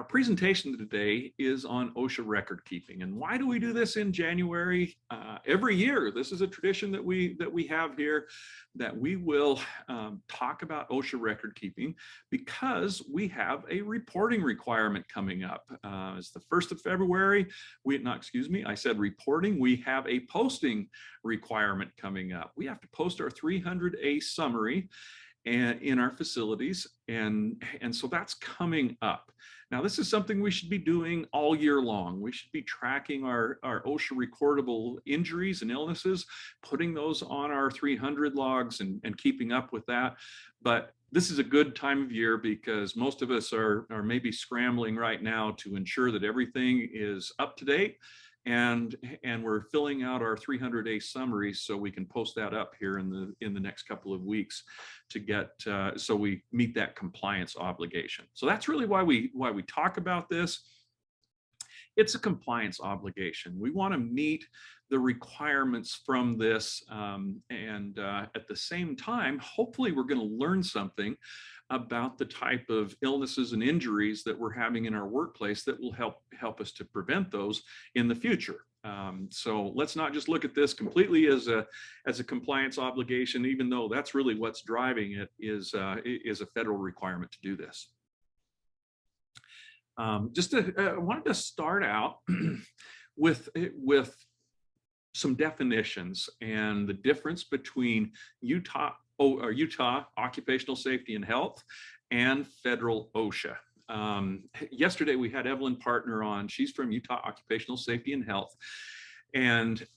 presentation today is on OSHA record keeping. And why do we do this in January? Every year, this is a tradition that we have here, that we will talk about OSHA record keeping because we have a reporting requirement coming up. It's the 1st of February. I said reporting. We have a posting requirement coming up. We have to post our 300A summary and in our facilities, and so that's coming up. Now, this is something we should be doing all year long. We should be tracking our OSHA recordable injuries and illnesses, putting those on our 300 logs and keeping up with that. But this is a good time of year because most of us are maybe scrambling right now to ensure that everything is up to date. And we're filling out our 300-day summaries so we can post that up here in the next couple of weeks to get so we meet that compliance obligation. So that's really why we talk about this. It's a compliance obligation. We want to meet the requirements from this, and at the same time, hopefully we're going to learn something about the type of illnesses and injuries that we're having in our workplace that will help us to prevent those in the future. So let's not just look at this completely as a compliance obligation, even though that's really what's driving it is a federal requirement to do this. I wanted to start out with some definitions and the difference between Utah Occupational Safety and Health and federal OSHA. Yesterday we had Evelyn Partner on. She's from Utah Occupational Safety and Health, and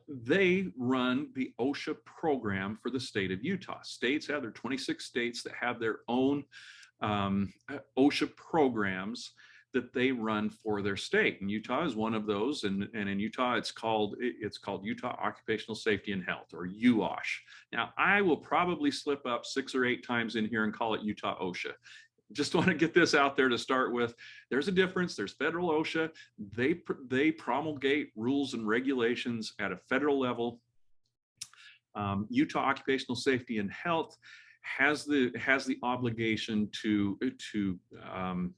they run the OSHA program for the state of Utah. States have their 26 states that have their own OSHA programs that they run for their state, and Utah is one of those. And in Utah, it's called Utah Occupational Safety and Health, or UOSH. Now, I will probably slip up 6 or 8 times in here and call it Utah OSHA. Just want to get this out there to start with. There's a difference. There's federal OSHA. They promulgate rules and regulations at a federal level. Utah Occupational Safety and Health has the obligation to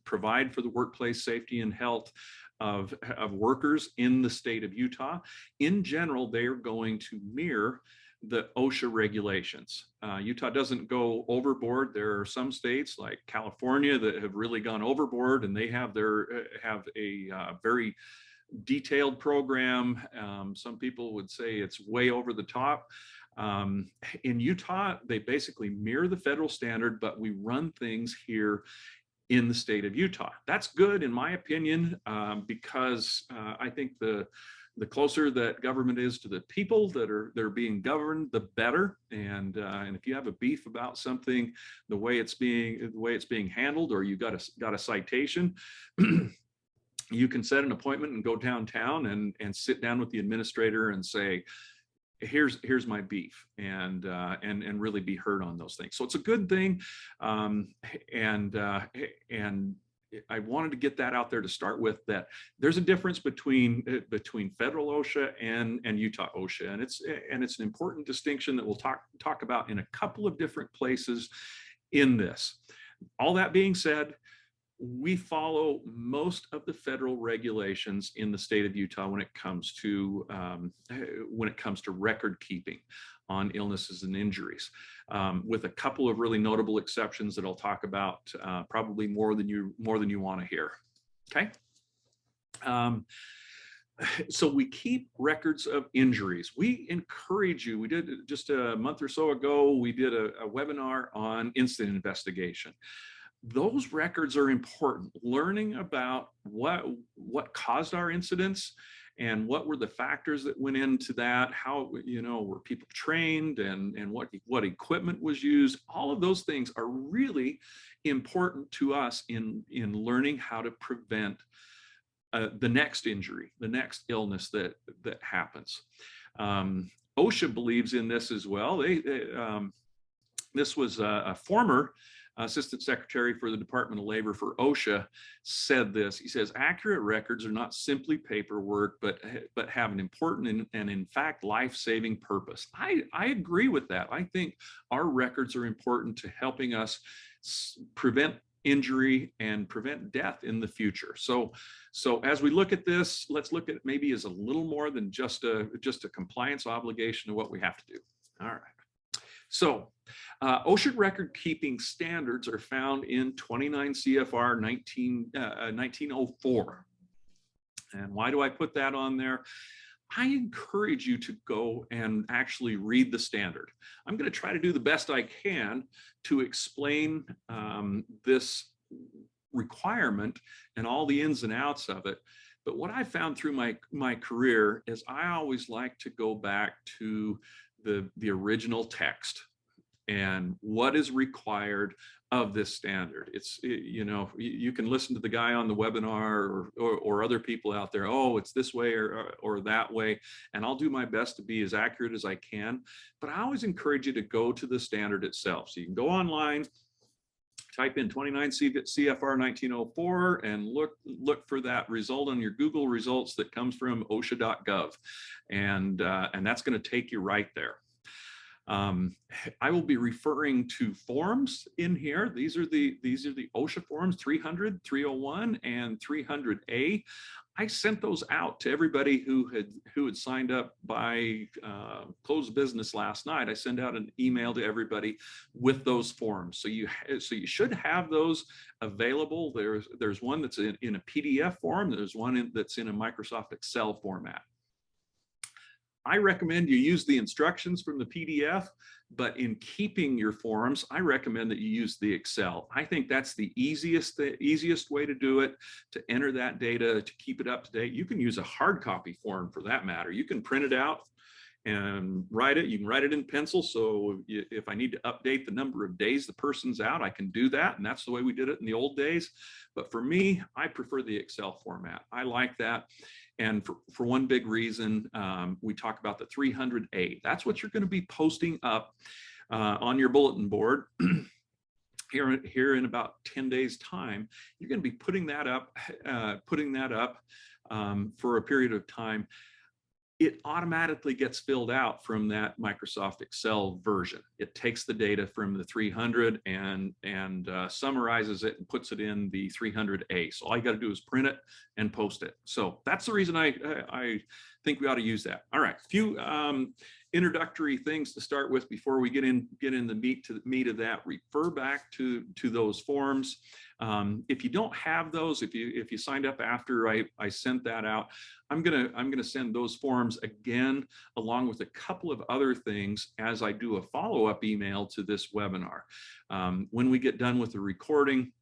provide for the workplace safety and health of workers in the state of Utah. In general, they are going to mirror the OSHA regulations. Utah doesn't go overboard. There are some states like California that have really gone overboard, and they have a very detailed program. Some people would say it's way over the top. In Utah, they basically mirror the federal standard, but we run things here in the state of Utah. That's good, in my opinion, because I think the closer that government is to the people that are being governed, the better. And if you have a beef about something, the way it's being handled, or you got a citation, you can set an appointment and go downtown and sit down with the administrator and say, here's my beef, and really be heard on those things. So it's a good thing, and I wanted to get that out there to start with, that there's a difference between federal OSHA and Utah OSHA, and it's an important distinction that we'll talk about in a couple of different places in this. All that being said, we follow most of the federal regulations in the state of Utah when it comes to record keeping on illnesses and injuries, with a couple of really notable exceptions that I'll talk about, probably more than you want to hear. Okay. So we keep records of injuries. We encourage you. We did just a month or so ago. We did a webinar on incident investigation. Those records are important. Learning about what caused our incidents and what were the factors that went into that, how, were people trained, and what equipment was used. All of those things are really important to us in learning how to prevent the next injury, the next illness that happens. OSHA believes in this as well. This was a former Assistant Secretary for the Department of Labor for OSHA said this. He says, accurate records are not simply paperwork, but have an important and in fact life-saving purpose. I agree with that. I think our records are important to helping us prevent injury, and prevent death in the future. So as we look at this, let's look at it maybe as a little more than just a compliance obligation of what we have to do. All right. So OSHA record keeping standards are found in 29 CFR 1904. And why do I put that on there? I encourage you to go and actually read the standard. I'm going to try to do the best I can to explain this requirement and all the ins and outs of it. But what I found through my career is I always like to go back to the original text and what is required of this standard. You know, you can listen to the guy on the webinar or other people out there, oh, it's this way or that way, and I'll do my best to be as accurate as I can. But I always encourage you to go to the standard itself. So you can go online, type in 29 CFR 1904 and look for that result on your Google results that comes from OSHA.gov, and that's going to take you right there. I will be referring to forms in here. These are the OSHA forms 300, 301, and 300A. I sent those out to everybody who had signed up by close of business last night. I sent out an email to everybody with those forms. So you should have those available. There's one that's in a PDF form. There's one that's in a Microsoft Excel format. I recommend you use the instructions from the PDF, but in keeping your forms, I recommend that you use the Excel. I think that's the easiest way to do it, to enter that data, to keep it up to date. You can use a hard copy form for that matter. You can print it out and write it. You can write it in pencil. So if I need to update the number of days the person's out, I can do that. And that's the way we did it in the old days. But for me, I prefer the Excel format. I like that. And for one big reason, we talk about the 300A. That's what you're going to be posting up on your bulletin board here in about 10 days time. You're going to be putting that up for a period of time. It automatically gets filled out from that Microsoft Excel version. It takes the data from the 300 and summarizes it and puts it in the 300A. So all you got to do is print it and post it. So that's the reason I think we ought to use that. All right, a few introductory things to start with before we get in the meat of that. Refer back to those forms. If you don't have those, if you signed up after I sent that out, I'm gonna send those forms again, along with a couple of other things as I do a follow-up email to this webinar. When we get done with the recording,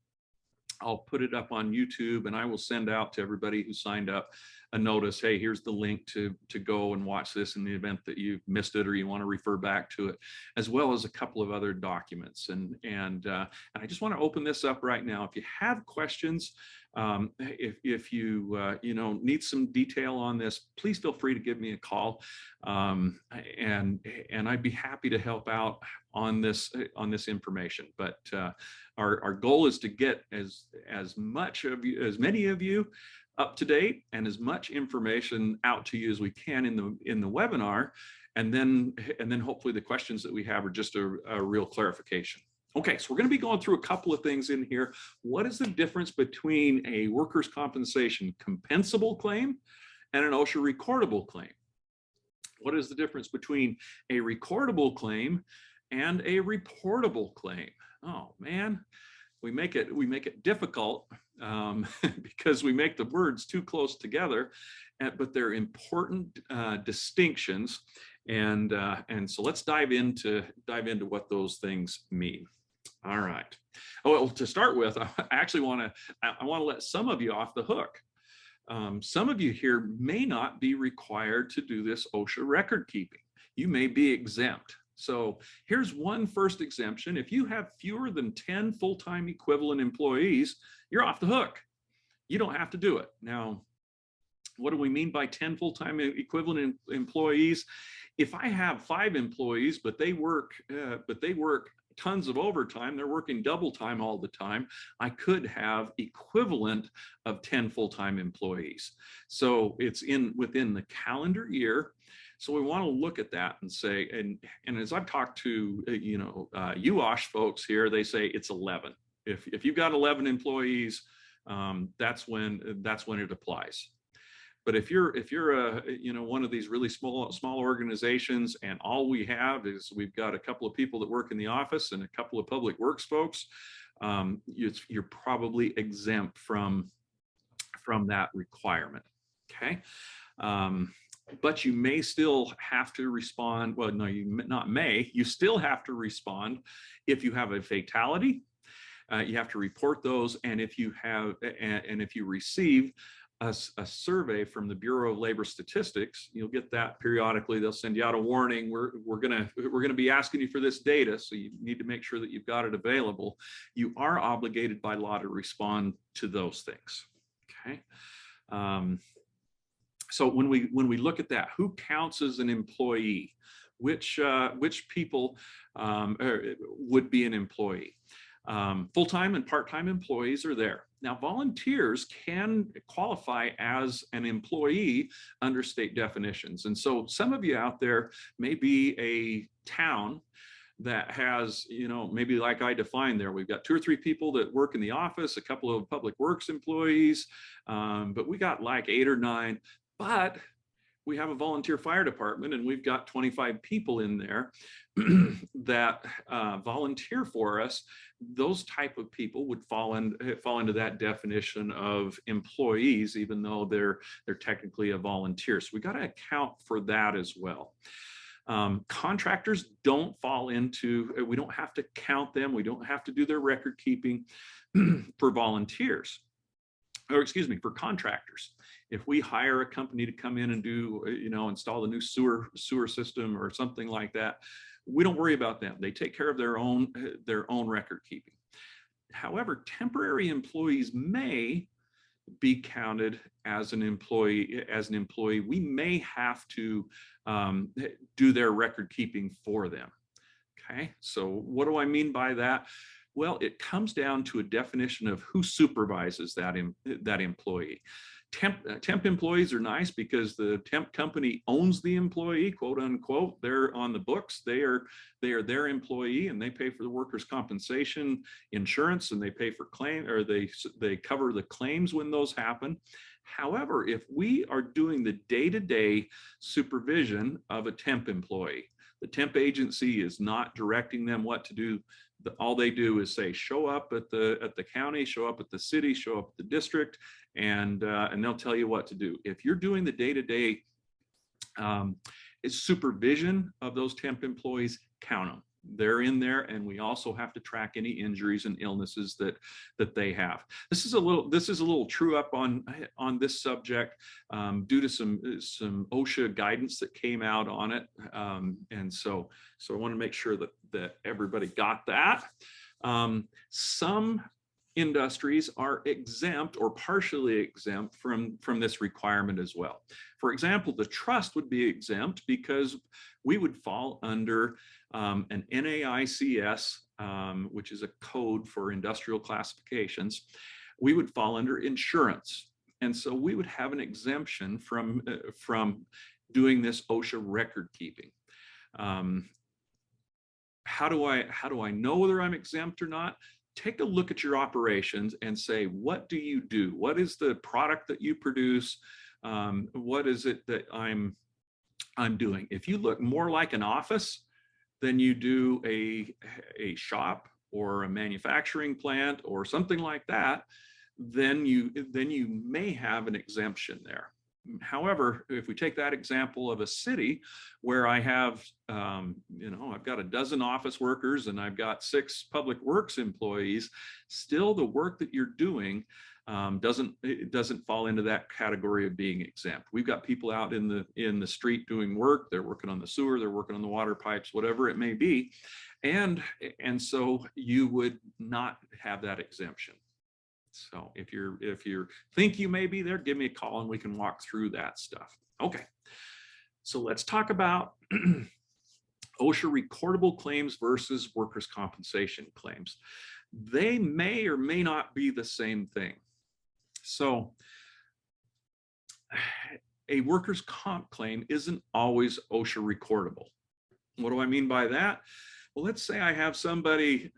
I'll put it up on YouTube, and I will send out to everybody who signed up a notice, hey, here's the link to go and watch this in the event that you missed it or you want to refer back to it, as well as a couple of other documents. And I just want to open this up right now. If you have questions, if you need some detail on this, please feel free to give me a call, and I'd be happy to help out on this information. But our goal is to get as many of you up to date and as much information out to you as we can in the webinar, and then hopefully the questions that we have are just a real clarification. Okay, so we're going to be going through a couple of things in here. What is the difference between a workers' compensation compensable claim and an OSHA recordable claim? What is the difference between a recordable claim and a reportable claim? Oh man, we make it difficult because we make the words too close together, but they're important distinctions, and so let's dive into what those things mean. All right. Oh, well, to start with, I actually want to let some of you off the hook. Some of you here may not be required to do this OSHA record keeping. You may be exempt. So here's one first exemption. If you have fewer than 10 full-time equivalent employees, you're off the hook. You don't have to do it. Now, what do we mean by 10 full-time equivalent employees? If I have 5 employees, but they work tons of overtime, they're working double time all the time, I could have equivalent of 10 full-time employees. So it's within the calendar year. So we want to look at that and say, and as I've talked to UOSH folks here, they say it's 11. If you've got 11 employees, that's when it applies. But if you're one of these really small organizations, and all we have is we've got a couple of people that work in the office and a couple of public works folks, you're probably exempt from that requirement. Okay. But you may still have to respond. Well, no, you still have to respond if you have a fatality. You have to report those, and if you receive a survey from the Bureau of Labor Statistics, you'll get that periodically. They'll send you out a warning. We're gonna be asking you for this data, so you need to make sure that you've got it available. You are obligated by law to respond to those things. Okay. So when we look at that, who counts as an employee? Which people would be an employee? Full-time and part-time employees are there. Now, volunteers can qualify as an employee under state definitions. And so some of you out there may be a town that has, maybe like I defined there, we've got 2 or 3 people that work in the office, a couple of public works employees, but we got like 8 or 9, but we have a volunteer fire department, and we've got 25 people in there that volunteer for us. Those type of people would fall into that definition of employees, even though they're technically a volunteer. So we got to account for that as well. Contractors don't fall into, we don't have to count them. We don't have to do their record keeping for volunteers, or excuse me, for contractors. If we hire a company to come in and do, install the new sewer system or something like that, we don't worry about them. They take care of their own record keeping. However, temporary employees may be counted as an employee. We may have to do their record keeping for them. Okay, so what do I mean by that? Well, it comes down to a definition of who supervises that employee. Temp employees are nice because the temp company owns the employee, quote unquote. They're on the books. They are their employee, and they pay for the workers' compensation insurance, and they pay for claim, or they cover the claims when those happen. However, if we are doing the day-to-day supervision of a temp employee, the temp agency is not directing them what to do. All they do is say, show up at the county, show up at the city, show up at the district, and they'll tell you what to do. If you're doing the day-to-day supervision of those temp employees, count them. They're in there, and we also have to track any injuries and illnesses that they have. This is a little true up on this subject due to some OSHA guidance that came out on it, and so I want to make sure that everybody got that. Some industries are exempt or partially exempt from this requirement as well. For example, the trust would be exempt because we would fall under an NAICS, which is a code for industrial classifications. We would fall under insurance, and so we would have an exemption from doing this OSHA record keeping. How do I know whether I'm exempt or not? Take a look at your operations and say, what do you do? What is the product that you produce? What is it that I'm doing? If you look more like an office than you do a shop or a manufacturing plant or something like that, then you may have an exemption there. However, if we take that example of a city where I have, I've got a dozen office workers and I've got 6 public works employees, still the work that you're doing doesn't fall into that category of being exempt. We've got people out in the street doing work. They're working on the sewer, they're working on the water pipes, whatever it may be, and so you would not have that exemption. So if you think you may be there, give me a call and we can walk through that stuff. Okay, so let's talk about OSHA recordable claims versus workers' compensation claims. They may or may not be the same thing. So a workers' comp claim isn't always OSHA recordable. What do I mean by that? Well, let's say I have somebody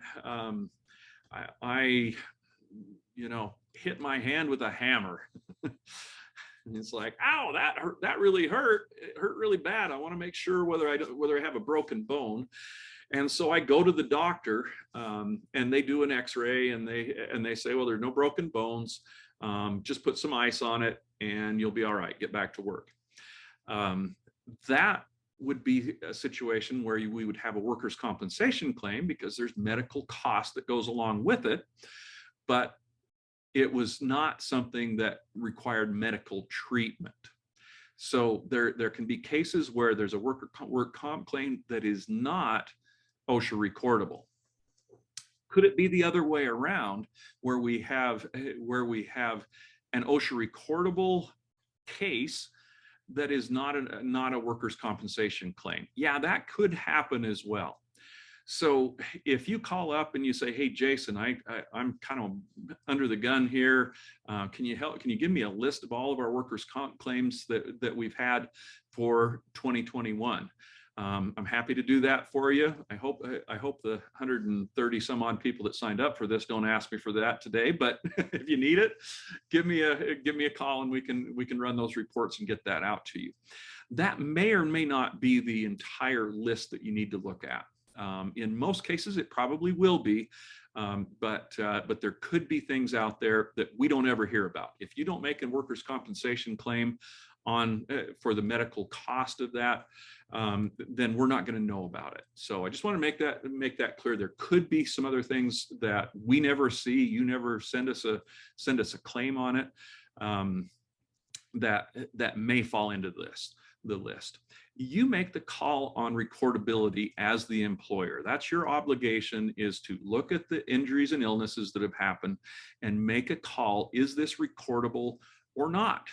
I hit my hand with a hammer. And it's like, ow, that hurt, that really hurt. It hurt really bad. I want to make sure whether I have a broken bone. And so I go to the doctor, and they do an X-ray, and they say, well, there's no broken bones. Just put some ice on it, and you'll be all right. Get back to work. That would be a situation where we would have a workers' compensation claim because there's medical cost that goes along with it, but it was not something that required medical treatment. So there can be cases where there's a work comp claim that is not OSHA recordable. Could it be the other way around, where we have an OSHA recordable case that is not a workers' compensation claim? Yeah, that could happen as well. So if you call up and you say, hey, Jason, I'm kind of under the gun here. Can you help? Can you give me a list of all of our workers' comp claims that we've had for 2021? I'm happy to do that for you. I hope the 130 some odd people that signed up for this don't ask me for that today, but if you need it, give me a call and we can run those reports and get that out to you. That may or may not be the entire list that you need to look at. In most cases, it probably will be, but there could be things out there that we don't ever hear about. If you don't make a workers' compensation claim for the medical cost of that, then we're not going to know about it. So I just want to make that clear. There could be some other things that we never see. You never send us a claim on it, that may fall into the list. You make the call on recordability as the employer. That's your obligation, is to look at the injuries and illnesses that have happened and make a call. Is this recordable or not?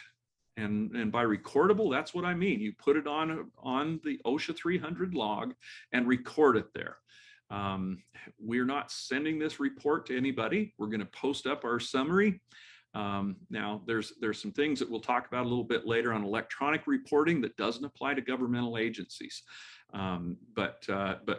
And by recordable, that's what I mean. You put it on the OSHA 300 log and record it there. We're not sending this report to anybody. We're going to post up our summary. Now, there's some things that we'll talk about a little bit later on electronic reporting that doesn't apply to governmental agencies. But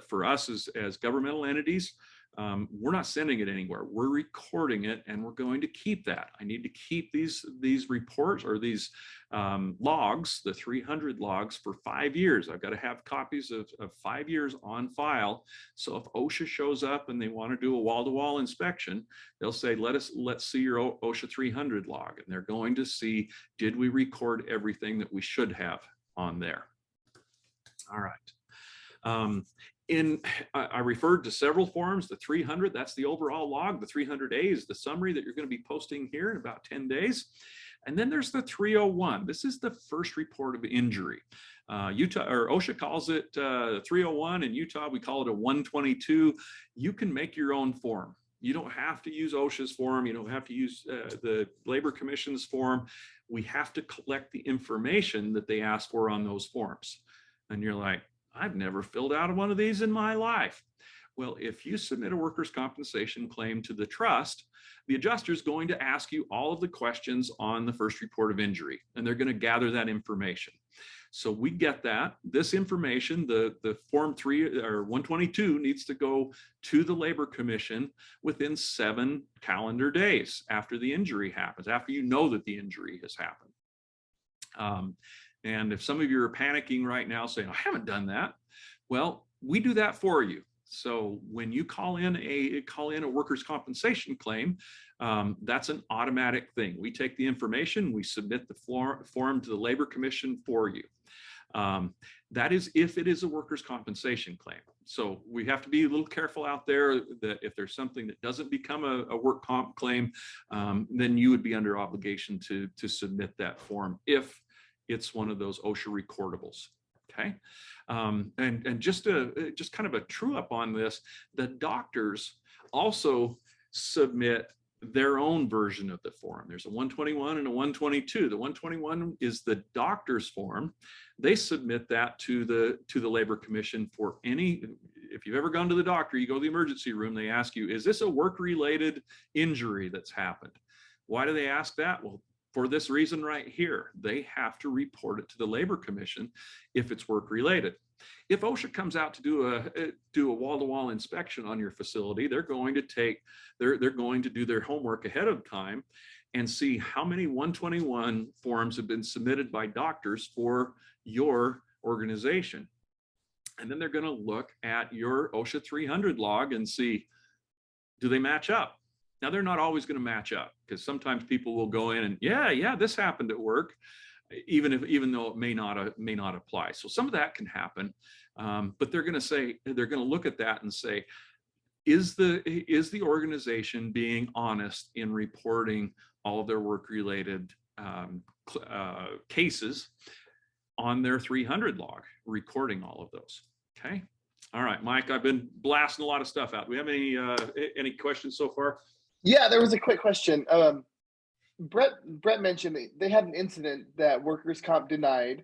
for us as governmental entities, we're not sending it anywhere. We're recording it, and we're going to keep that. I need to keep these reports, or these logs, the 300 logs, for 5 years. I've got to have copies of 5 years on file. So if OSHA shows up and they want to do a wall-to-wall inspection, they'll say, let's see your OSHA 300 log. And they're going to see, did we record everything that we should have on there? All right. I referred to several forms. The 300, that's the overall log. The 300A is the summary that you're going to be posting here in about 10 days. And then there's the 301. This is the first report of injury. OSHA calls it 301. In Utah, we call it a 122. You can make your own form. You don't have to use OSHA's form. You don't have to use the Labor Commission's form. We have to collect the information that they ask for on those forms. And you're like, I've never filled out one of these in my life. Well, if you submit a workers' compensation claim to the trust, the adjuster is going to ask you all of the questions on the first report of injury, and they're going to gather that information. So we get that. This information, the Form 3 or 122, needs to go to the Labor Commission within 7 calendar days after the injury happens, after you know that the injury has happened. And if some of you are panicking right now saying, I haven't done that, well, we do that for you. So when you call in a workers' compensation claim, that's an automatic thing. We take the information, we submit the form to the Labor Commission for you. That is if it is a workers' compensation claim. So we have to be a little careful out there that if there's something that doesn't become a work comp claim, then you would be under obligation to submit that form if it's one of those OSHA recordables. Okay. And just kind of a true up on this, the doctors also submit their own version of the form. There's a 121 and a 122. The 121 is the doctor's form. They submit that to the Labor Commission for any, if you've ever gone to the doctor, you go to the emergency room, they ask you, is this a work-related injury that's happened? Why do they ask that? Well, for this reason right here. They have to report it to the Labor Commission if it's work related. If OSHA comes out to do a wall-to-wall inspection on your facility, they're going to do their homework ahead of time and see how many 121 forms have been submitted by doctors for your organization. And then they're going to look at your OSHA 300 log and see, do they match up? Now, they're not always going to match up, because sometimes people will go in and, yeah, this happened at work, even though it may not apply. So some of that can happen, but they're going to look at that and say, is the organization being honest in reporting all of their work-related cases on their 300 log, recording all of those? Okay. All right, Mike, I've been blasting a lot of stuff out. Do we have any questions so far? Yeah, there was a quick question. Brett mentioned they had an incident that workers' comp denied,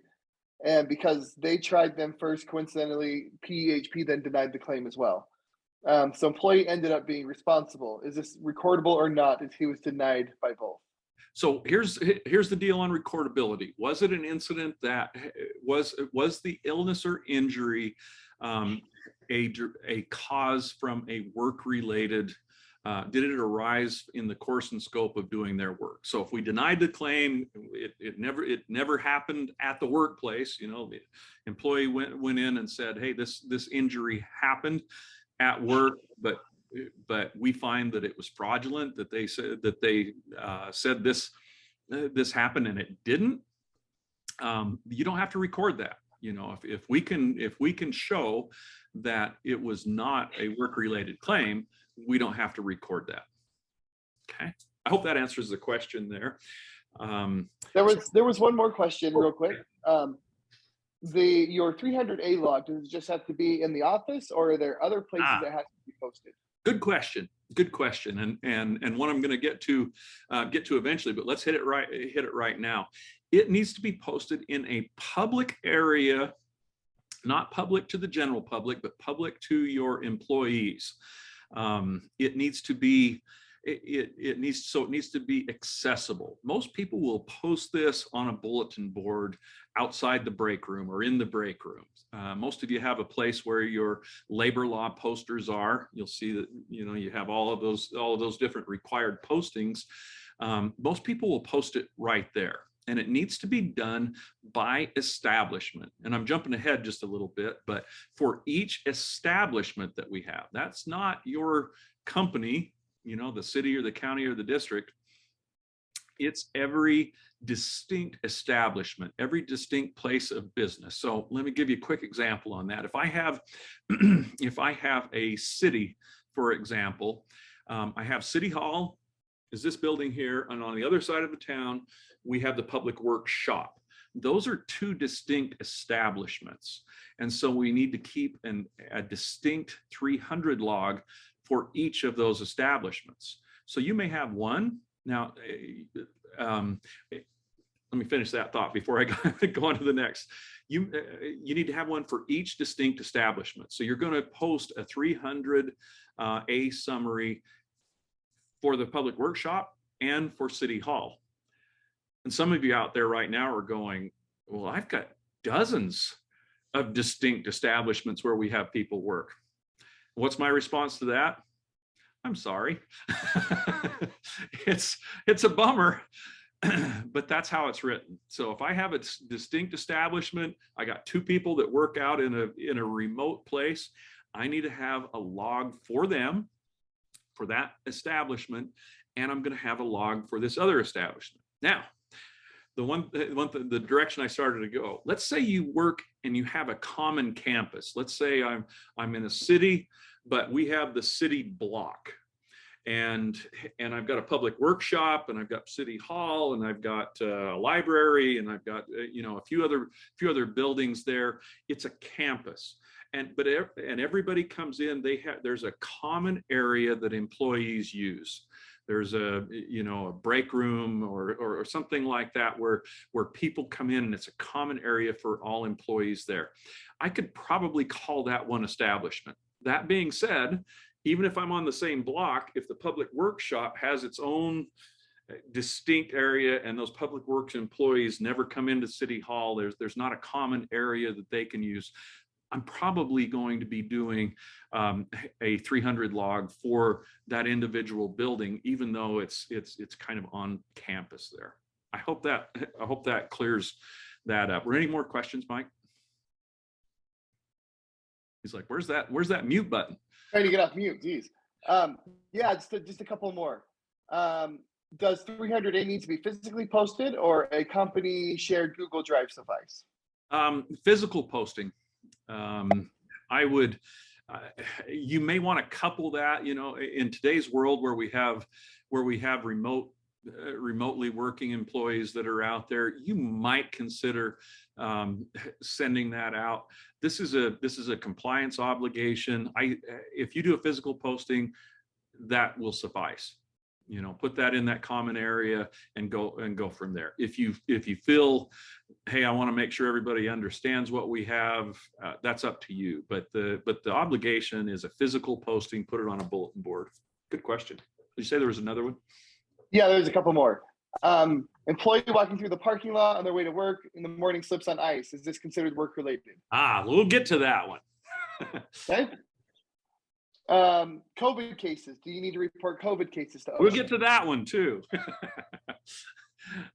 and because they tried them first, coincidentally, PEHP then denied the claim as well. So employee ended up being responsible. Is this recordable or not, if he was denied by both? So here's the deal on recordability. Was it an incident that was the illness or injury a cause from a work-related? Did it arise in the course and scope of doing their work? So if we denied the claim, it never happened at the workplace. You know, the employee went in and said, hey, this injury happened at work, but we find that it was fraudulent, that they said this happened and it didn't. You don't have to record that. You know, if we can show that it was not a work-related claim, we don't have to record that. Okay, I hope that answers the question there. There was one more question real quick. Your 300A log, does it just have to be in the office, or are there other places that have to be posted? Good question, and one I'm going to get to eventually, but let's hit it right now. It needs to be posted in a public area, not public to the general public, but public to your employees. It needs to be accessible. Most people will post this on a bulletin board outside the break room or in the break room. Most of you have a place where your labor law posters are. You'll see that, you know, you have all of those different required postings. Most people will post it right there. And it needs to be done by establishment. And I'm jumping ahead just a little bit, but for each establishment that we have, that's not your company, you know, the city or the county or the district. It's every distinct establishment, every distinct place of business. So let me give you a quick example on that. If I have, if I have a city, for example, I have City Hall is this building here, and on the other side of the town, we have the Public Works Shop. Those are two distinct establishments. And so we need to keep a distinct 300 log for each of those establishments. So you may have one. Now, let me finish that thought before I go on to the next. You need to have one for each distinct establishment. So you're going to post a 300A summary for the Public Workshop and for City Hall. And some of you out there right now are going, well, I've got dozens of distinct establishments where we have people work. What's my response to that? I'm sorry. It's a bummer, but that's how it's written. So if I have a distinct establishment, I got two people that work out in a remote place, I need to have a log for them, for that establishment, and I'm going to have a log for this other establishment. Now, the direction I started to go, let's say you work and you have a common campus. Let's say I'm in a city, but we have the city block, and I've got a Public Workshop, and I've got City Hall, and I've got a library, and I've got a few other buildings there. It's a campus. And everybody comes in, there's a common area that employees use. There's a break room or something like that where people come in, and it's a common area for all employees there. I could probably call that one establishment. That being said, even if I'm on the same block, if the Public Workshop has its own distinct area, and those public works employees never come into City Hall. There's not a common area that they can use. I'm probably going to be doing a 300 log for that individual building, even though it's kind of on campus there. I hope that clears that up. Were any more questions, Mike? He's like, where's that mute button? Trying to get off mute, geez. Yeah, just a couple more. Does 300A need to be physically posted, or a company shared Google Drive suffice? Physical posting. I would, you may want to couple that, in today's world where we have remotely working employees that are out there, you might consider sending that out. This is a compliance obligation. If you do a physical posting, that will suffice. Put that in that common area and go from there. If you feel, hey, I want to make sure everybody understands what we have, that's up to you. But the obligation is a physical posting. Put it on a bulletin board. Good question. Did you say there was another one? Yeah, there's a couple more. Employee walking through the parking lot on their way to work in the morning slips on ice. Is this considered work related? We'll get to that one. Okay. COVID cases. Do you need to report COVID cases to OSHA? We'll get to that one too.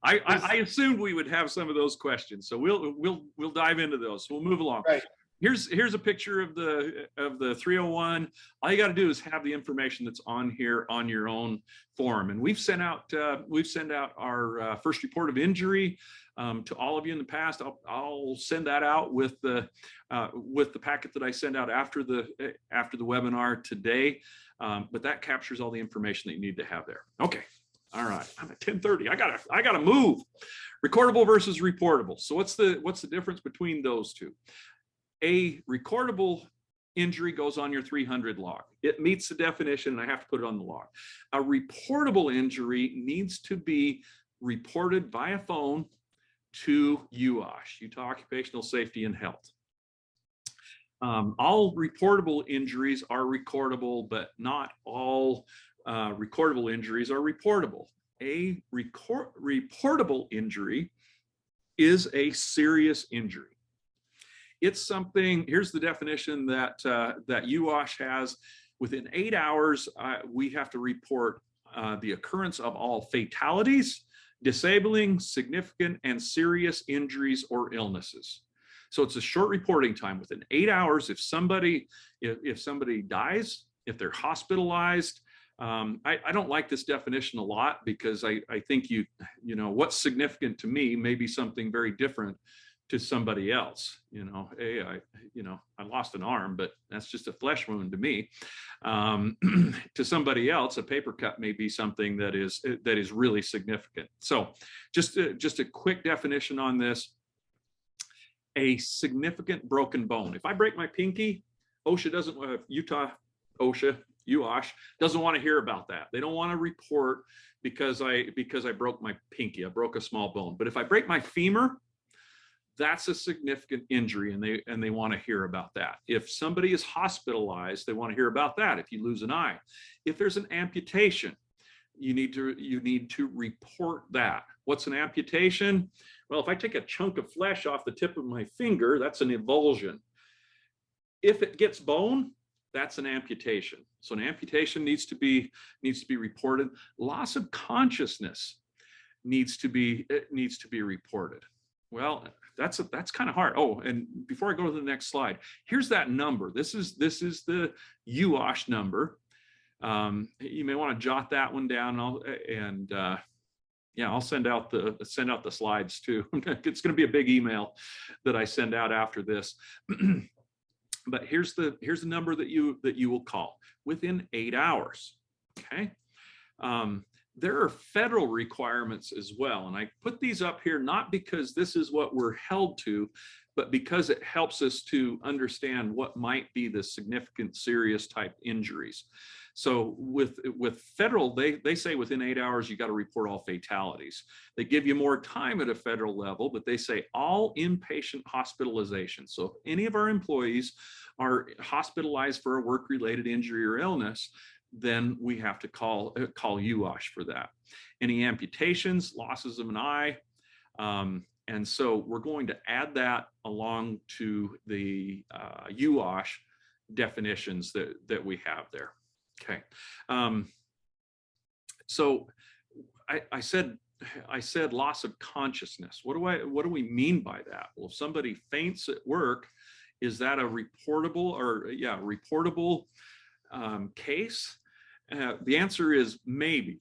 I assumed we would have some of those questions, so we'll dive into those. We'll move along. Right. Here's a picture of the 301. All you got to do is have the information that's on here on your own form, and we've sent out our first report of injury to all of you in the past. I'll send that out with the packet that I send out after the webinar today. But that captures all the information that you need to have there. Okay. All right. I'm at 10:30. I gotta move. Recordable versus reportable. So what's the difference between those two? A recordable injury goes on your 300 log. It meets the definition, and I have to put it on the log. A reportable injury needs to be reported via phone to UOSH, Utah Occupational Safety and Health. All reportable injuries are recordable, but not all recordable injuries are reportable. A reportable injury is a serious injury. It's something, here's the definition that UOSH has. Within 8 hours, we have to report the occurrence of all fatalities, disabling, significant, and serious injuries or illnesses. So it's a short reporting time. Within 8 hours, if somebody dies, if they're hospitalized, I don't like this definition a lot, because I think what's significant to me may be something very different to somebody else. Hey, I lost an arm, but that's just a flesh wound to me. To somebody else, a paper cut may be something that is really significant. So just a quick definition on this. A significant broken bone. If I break my pinky, OSHA doesn't, UOSH doesn't want to hear about that. They don't want to report because I broke my pinky. I broke a small bone. But if I break my femur, that's a significant injury, and they want to hear about that. If somebody is hospitalized, they want to hear about that. If you lose an eye, if there's an amputation, you need to report that. What's an amputation? Well, if I take a chunk of flesh off the tip of my finger, that's an avulsion. If it gets bone, that's an amputation. So an amputation needs to be reported. Loss of consciousness needs to be reported. Well, that's kind of hard. Oh, and before I go to the next slide, here's that number. This is the UOSH number. You may want to jot that one down, I'll send out the slides too. It's going to be a big email that I send out after this. But here's the number that you will call within 8 hours. Okay. There are federal requirements as well. And I put these up here not because this is what we're held to, but because it helps us to understand what might be the significant serious type injuries. So with federal, they say within 8 hours, you got to report all fatalities. They give you more time at a federal level, but they say all inpatient hospitalization. So if any of our employees are hospitalized for a work-related injury or illness, then we have to call UOSH for that. Any amputations, losses of an eye, and so we're going to add that along to the UOSH definitions that we have there. Okay. So I said loss of consciousness. What do we mean by that? Well, if somebody faints at work, is that a reportable case? The answer is maybe.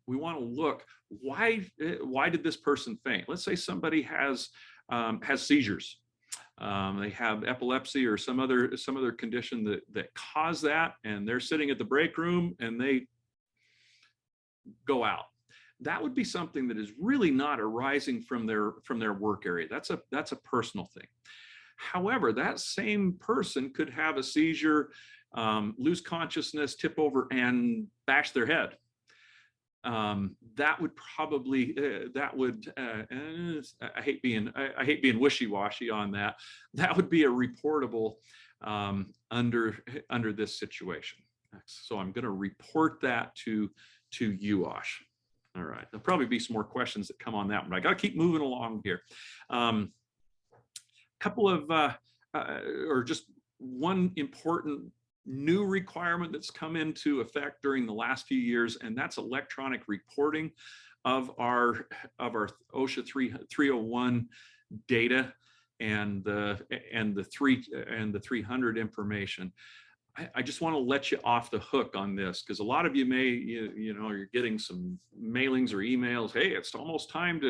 We want to look, why did this person faint? Let's say somebody has seizures. They have epilepsy or some other condition that cause that, and they're sitting at the break room and they go out. That would be something that is really not arising from their work area. That's a personal thing. However, that same person could have a seizure, lose consciousness, tip over, and bash their head. That would probably I hate being wishy-washy on that. That would be a reportable under this situation. So I'm going to report that to UOSH. All right, there'll probably be some more questions that come on that one, but I got to keep moving along here. Couple of or just one important new requirement that's come into effect during the last few years, and that's electronic reporting of our OSHA 301 data and the 300 information. I just want to let you off the hook on this, because a lot of you may, you're getting some mailings or emails. Hey, it's almost time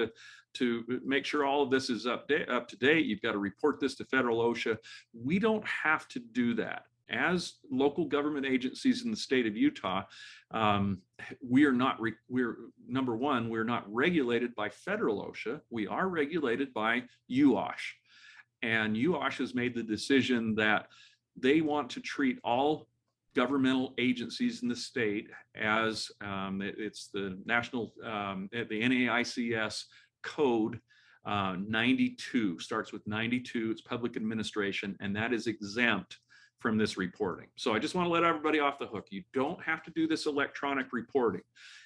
to make sure all of this is up to date. You've got to report this to federal OSHA. We don't have to do that. As local government agencies in the state of Utah, we're number one, we're not regulated by federal OSHA. We are regulated by UOSH, and UOSH has made the decision that they want to treat all governmental agencies in the state as it's the national, the NAICS code 92, starts with 92. It's public administration, and that is exempt from this reporting. So I just want to let everybody off the hook. You don't have to do this electronic reporting.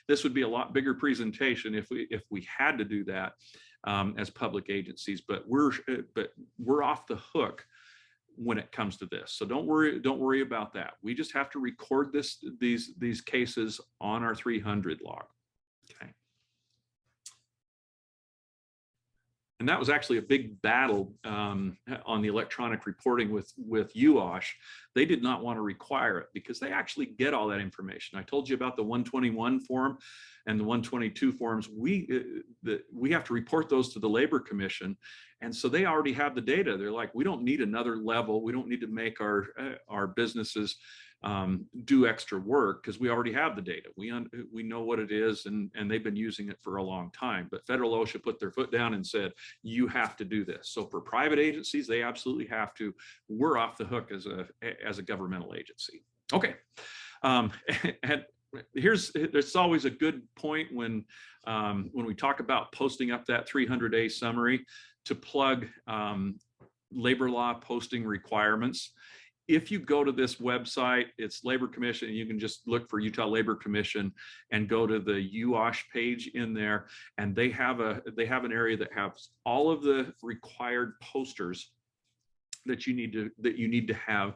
This would be a lot bigger presentation if we had to do that as public agencies, but we're off the hook when it comes to this. So don't worry about that. We just have to record these cases on our 300 log. Okay. And that was actually a big battle on the electronic reporting with UOSH. They did not want to require it because they actually get all that information. I told you about the 121 form and the 122 forms. We have to report those to the Labor Commission. And so they already have the data. They're like, we don't need another level. We don't need to make our businesses do extra work because we already have the data. We know what it is, and they've been using it for a long time. But federal OSHA put their foot down and said, you have to do this. So for private agencies, they absolutely have to. We're off the hook as a governmental agency. Okay. And there's always a good point when we talk about posting up that 300-day summary to plug labor law posting requirements. If you go to this website, it's Labor Commission, you can just look for Utah Labor Commission and go to the UOSH page in there, and they have an area that has all of the required posters that you need to have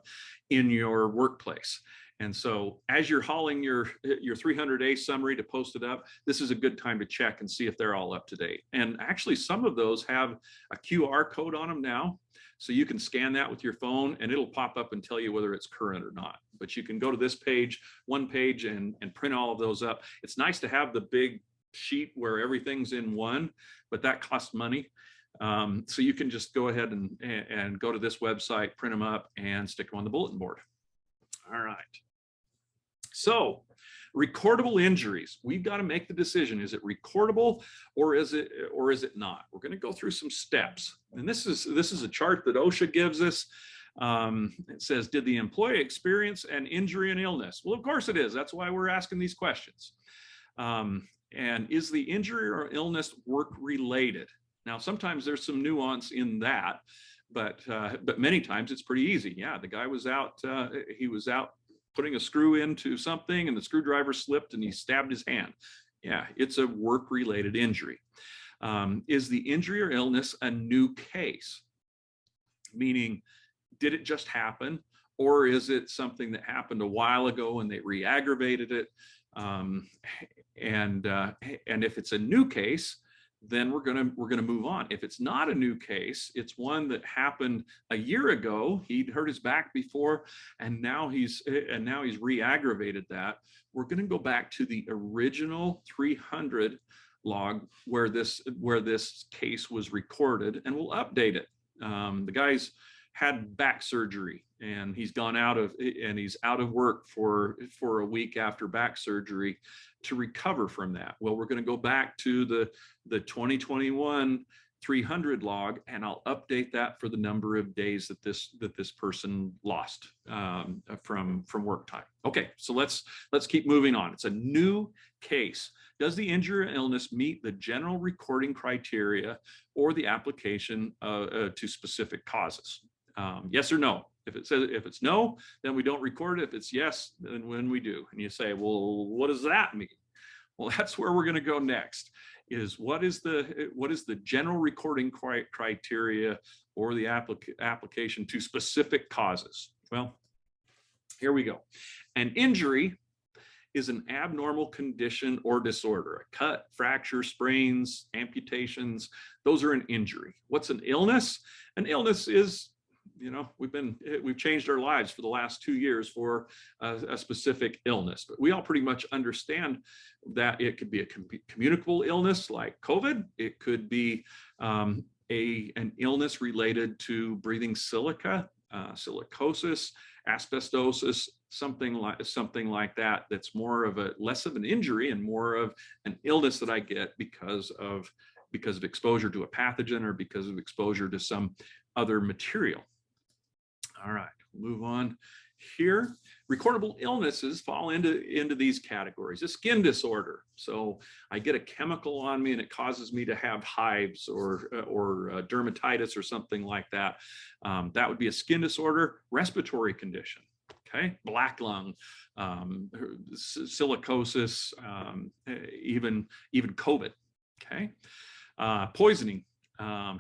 in your workplace. And so as you're hauling your 300-day summary to post it up, this is a good time to check and see if they're all up to date. And actually some of those have a QR code on them now. So you can scan that with your phone and it'll pop up and tell you whether it's current or not. But you can go to this page, one page, and print all of those up. It's nice to have the big sheet where everything's in one, but that costs money. So you can just go ahead and go to this website, print them up, and stick them on the bulletin board. All right. So recordable injuries, we've got to make the decision. Is it recordable or is it not? We're going to go through some steps. And this is a chart that OSHA gives us. It says, did the employee experience an injury and illness? Well, of course it is. That's why we're asking these questions. And is the injury or illness work related? Now, sometimes there's some nuance in that, but many times it's pretty easy. Yeah, the guy was out, he was out putting a screw into something and the screwdriver slipped and he stabbed his hand. Yeah, it's a work-related injury. Is the injury or illness a new case? Meaning, did it just happen? Or is it something that happened a while ago and they re-aggravated it? And if it's a new case, then we're gonna move on. If it's not a new case, it's one that happened a year ago. He'd hurt his back before, and now he's re-aggravated that. We're gonna go back to the original 300 log where this case was recorded, and we'll update it. The guy's had back surgery and he's out of work for a week after back surgery to recover from that. Well, we're going to go back to the 2021 300 log, and I'll update that for the number of days that this person lost from work time. Okay, so let's keep moving on. It's a new case. Does the injury or illness meet the general recording criteria or the application to specific causes? Yes or no? If it's no, then we don't record it. If it's yes, then when we do. And you say, well, what does that mean? Well, that's where we're going to go next. Is what is the general recording criteria or the application to specific causes? Well, here we go. An injury is an abnormal condition or disorder. A cut, fracture, sprains, amputations, those are an injury. What's an illness? An illness is, we've changed our lives for the last 2 years for a specific illness, but we all pretty much understand that it could be a communicable illness like COVID. It could be an illness related to breathing silica, silicosis, asbestosis, something like that. That's less of an injury and more of an illness that I get because of exposure to a pathogen or because of exposure to some other material. All right, we'll move on here. Recordable illnesses fall into these categories. A skin disorder. So I get a chemical on me and it causes me to have hives or dermatitis or something like that. That would be a skin disorder. Respiratory condition. Okay, black lung, silicosis, even COVID. Okay, poisoning.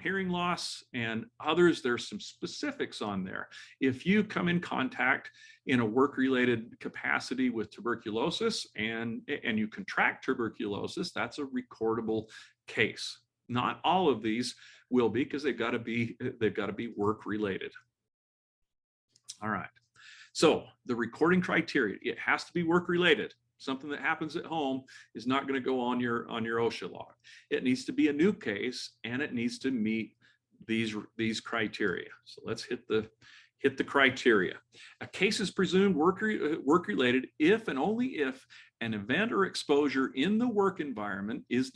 Hearing loss and others. There's some specifics on there. If you come in contact in a work-related capacity with tuberculosis and you contract tuberculosis, that's a recordable case. Not all of these will be, because they've got to be work-related. All right. So the recording criteria, it has to be work-related. Something that happens at home is not going to go on your OSHA log. It needs to be a new case and it needs to meet these criteria. So let's hit the criteria. A case is presumed work-related if and only if an event or exposure in the work environment is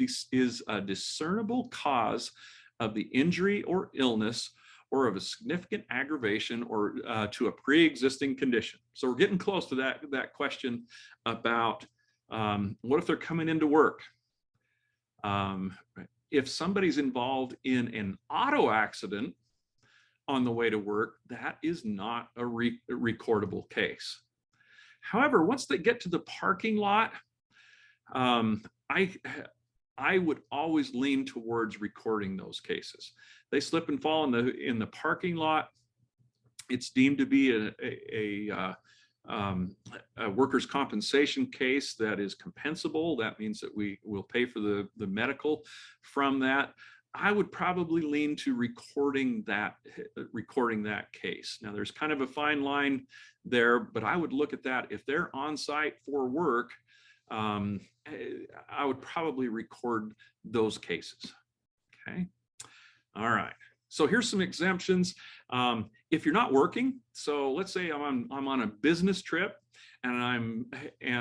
a discernible cause of the injury or illness or of a significant aggravation or to a pre-existing condition. So we're getting close to that question about what if they're coming into work? If somebody's involved in an auto accident on the way to work, that is not a recordable case. However, once they get to the parking lot, I would always lean towards recording those cases. They slip and fall in the parking lot. It's deemed to be a workers' compensation case that is compensable. That means that we will pay for the medical from that. I would probably lean to recording that case. Now, there's kind of a fine line there, but I would look at that. If they're on site for work, I would probably record those cases. Okay. All right. So here's some exemptions. If you're not working, so let's say I'm on a business trip and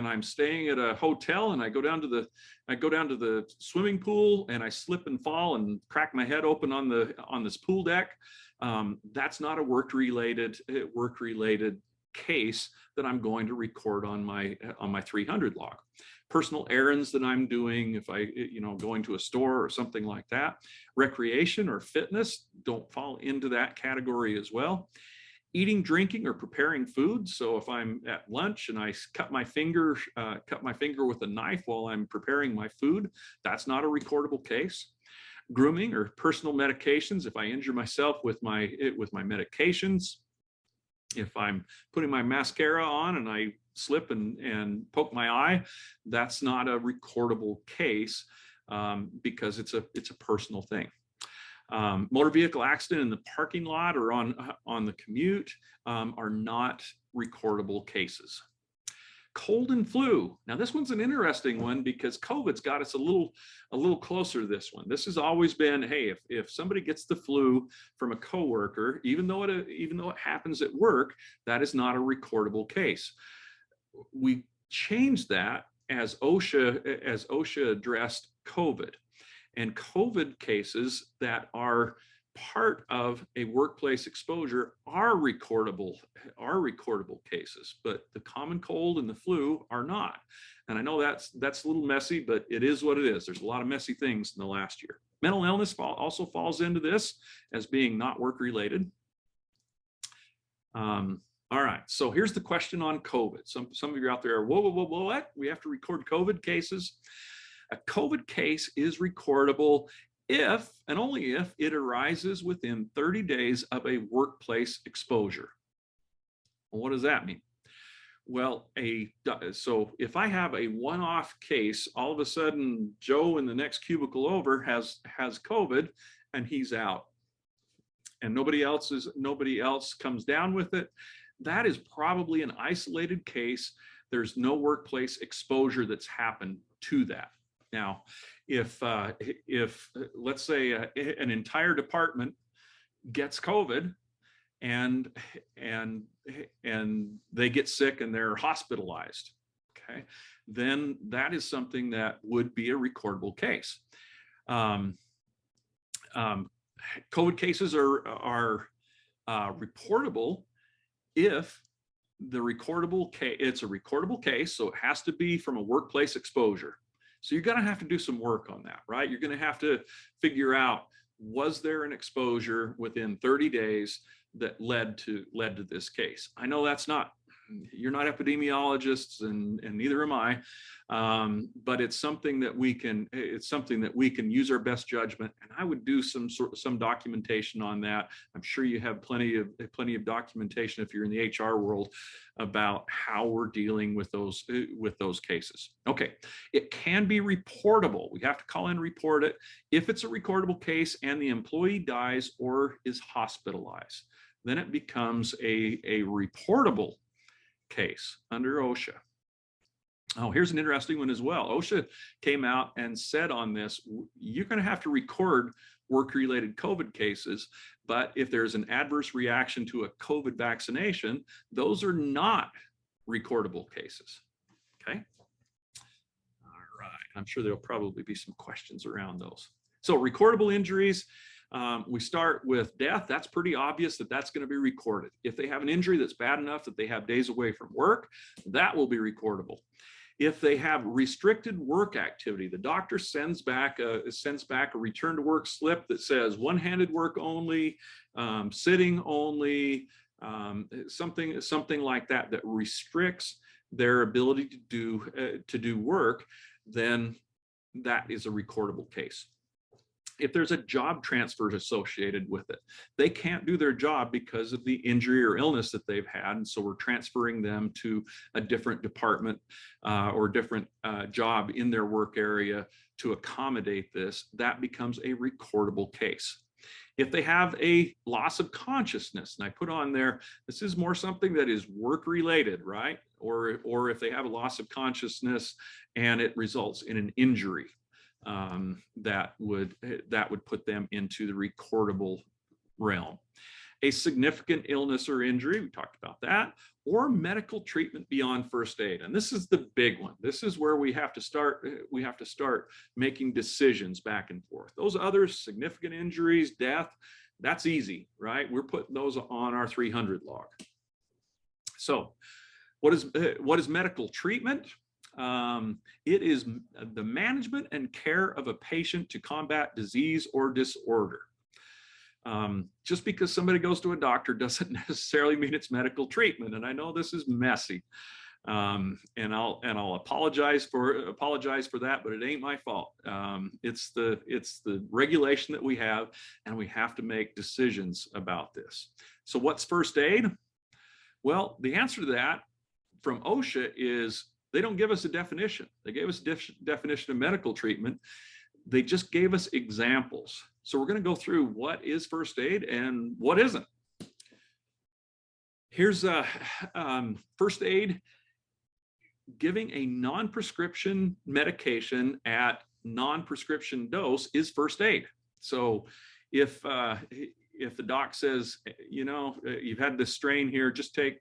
I'm staying at a hotel and I go down to the swimming pool and I slip and fall and crack my head open on this pool deck. That's not a work-related case that I'm going to record on my 300 log. Personal errands that I'm doing, if going to a store or something like that. Recreation or fitness don't fall into that category as well. Eating, drinking, or preparing food. So if I'm at lunch and I cut my finger with a knife while I'm preparing my food, that's not a recordable case. Grooming or personal medications. If I injure myself with my medications, if I'm putting my mascara on and I slip and poke my eye, that's not a recordable case because it's a personal thing. Motor vehicle accident in the parking lot or on the commute are not recordable cases. Cold and flu. Now this one's an interesting one because COVID's got us a little closer to this one. This has always been, hey, if somebody gets the flu from a coworker, even though it happens at work, that is not a recordable case. We changed that as OSHA addressed COVID. And COVID cases that are part of a workplace exposure are recordable cases, but the common cold and the flu are not. And I know that's a little messy, but it is what it is. There's a lot of messy things in the last year. Mental illness also falls into this as being not work related. All right, so here's the question on COVID. Some of you out there are, whoa, what? We have to record COVID cases? A COVID case is recordable if and only if it arises within 30 days of a workplace exposure. Well, what does that mean? Well, so if I have a one-off case, all of a sudden Joe in the next cubicle over has COVID and he's out, and nobody else comes down with it, that is probably an isolated case. There's no workplace exposure that's happened to that. Now, if let's say an entire department gets COVID and they get sick and they're hospitalized, okay, then that is something that would be a recordable case. COVID cases are reportable if the recordable case, it's a recordable case, so it has to be from a workplace exposure. So you're going to have to do some work on that, right? You're going to have to figure out, was there an exposure within 30 days that led to this case? I know you're not epidemiologists, and neither am I, but it's something that we can use our best judgment. And I would do some documentation on that. I'm sure you have plenty of documentation if you're in the HR world about how we're dealing with those cases. Okay, it can be reportable. We have to call in, report it if it's a recordable case and the employee dies or is hospitalized. Then it becomes a reportable case under OSHA. Oh, here's an interesting one as well. OSHA came out and said on this, you're going to have to record work-related COVID cases, but if there's an adverse reaction to a COVID vaccination, those are not recordable cases. Okay. All right. I'm sure there'll probably be some questions around those. So recordable injuries. We start with death. That's pretty obvious that that's going to be recorded. If they have an injury that's bad enough that they have days away from work, that will be recordable. If they have restricted work activity, the doctor sends back a return to work slip that says one-handed work only, sitting only, something like that restricts their ability to do work, then that is a recordable case. If there's a job transfer associated with it, they can't do their job because of the injury or illness that they've had, and so we're transferring them to a different department or different job in their work area to accommodate this, that becomes a recordable case. If they have a loss of consciousness, and I put on there, this is more something that is work related, right? Or if they have a loss of consciousness and it results in an injury, that would put them into the recordable realm. A significant illness or injury, we talked about that, or medical treatment beyond first aid. And this is the big one. This is where we have to start making decisions back and forth. Those other significant injuries, death, that's easy, right? We're putting those on our 300 log. So what is medical treatment? It is the management and care of a patient to combat disease or disorder. Just because somebody goes to a doctor doesn't necessarily mean it's medical treatment. And I know this is messy. And I'll apologize for that, but it ain't my fault. It's the regulation that we have, and we have to make decisions about this. So what's first aid? Well, the answer to that from OSHA is they don't give us a definition. They gave us a definition of medical treatment. They just gave us examples. So we're going to go through what is first aid and what isn't. Here's first aid. Giving a non-prescription medication at non-prescription dose is first aid. So if the doc says, you know, you've had this strain here, just take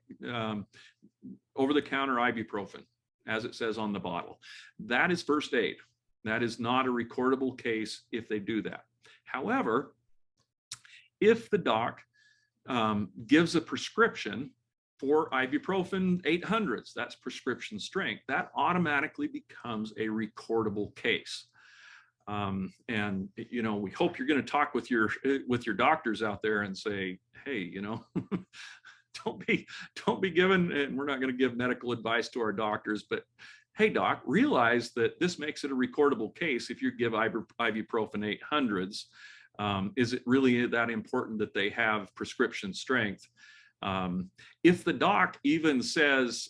over-the-counter ibuprofen, as it says on the bottle. That is first aid. That is not a recordable case if they do that. However, if the doc gives a prescription for ibuprofen 800s, that's prescription strength, that automatically becomes a recordable case. And you know, we hope you're going to talk with your doctors out there and say, hey, you know, don't be giving, and we're not going to give medical advice to our doctors, but hey, doc, realize that this makes it a recordable case if you give ibuprofen 800s. Is it really that important that they have prescription strength? If the doc even says,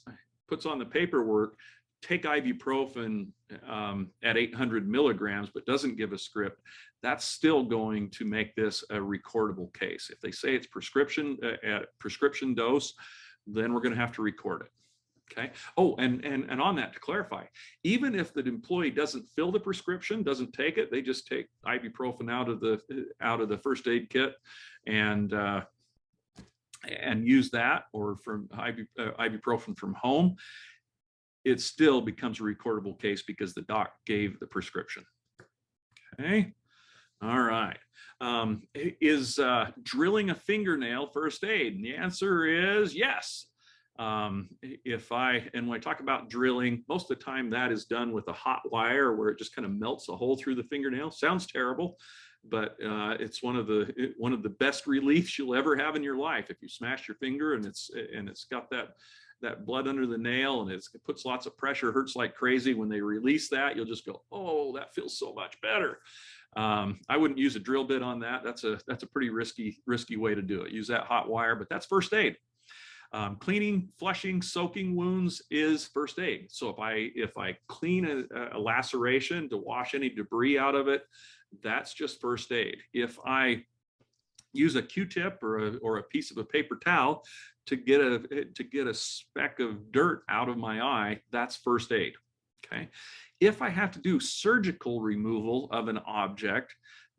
puts on the paperwork, take ibuprofen at 800 milligrams, but doesn't give a script, that's still going to make this a recordable case. If they say it's prescription at prescription dose, then we're going to have to record it. Okay. Oh, and on that, to clarify, even if the employee doesn't fill the prescription, doesn't take it, they just take ibuprofen out of the first aid kit and use that, or from ibuprofen from home, it still becomes a recordable case because the doc gave the prescription. Okay. All right. Is drilling a fingernail first aid? And the answer is yes. And when I talk about drilling, most of the time that is done with a hot wire where it just kind of melts a hole through the fingernail. Sounds terrible, but it's one of the best reliefs you'll ever have in your life. If you smash your finger and it's got that blood under the nail and it puts lots of pressure, hurts like crazy. When they release that, you'll just go, oh, that feels so much better. I wouldn't use a drill bit on that. That's a pretty risky way to do it. Use that hot wire, but that's first aid. Cleaning, flushing, soaking wounds is first aid. So if I clean a laceration to wash any debris out of it, that's just first aid. If I use a Q-tip or a piece of a paper towel to get a speck of dirt out of my eye, that's first aid. Okay. If I have to do surgical removal of an object,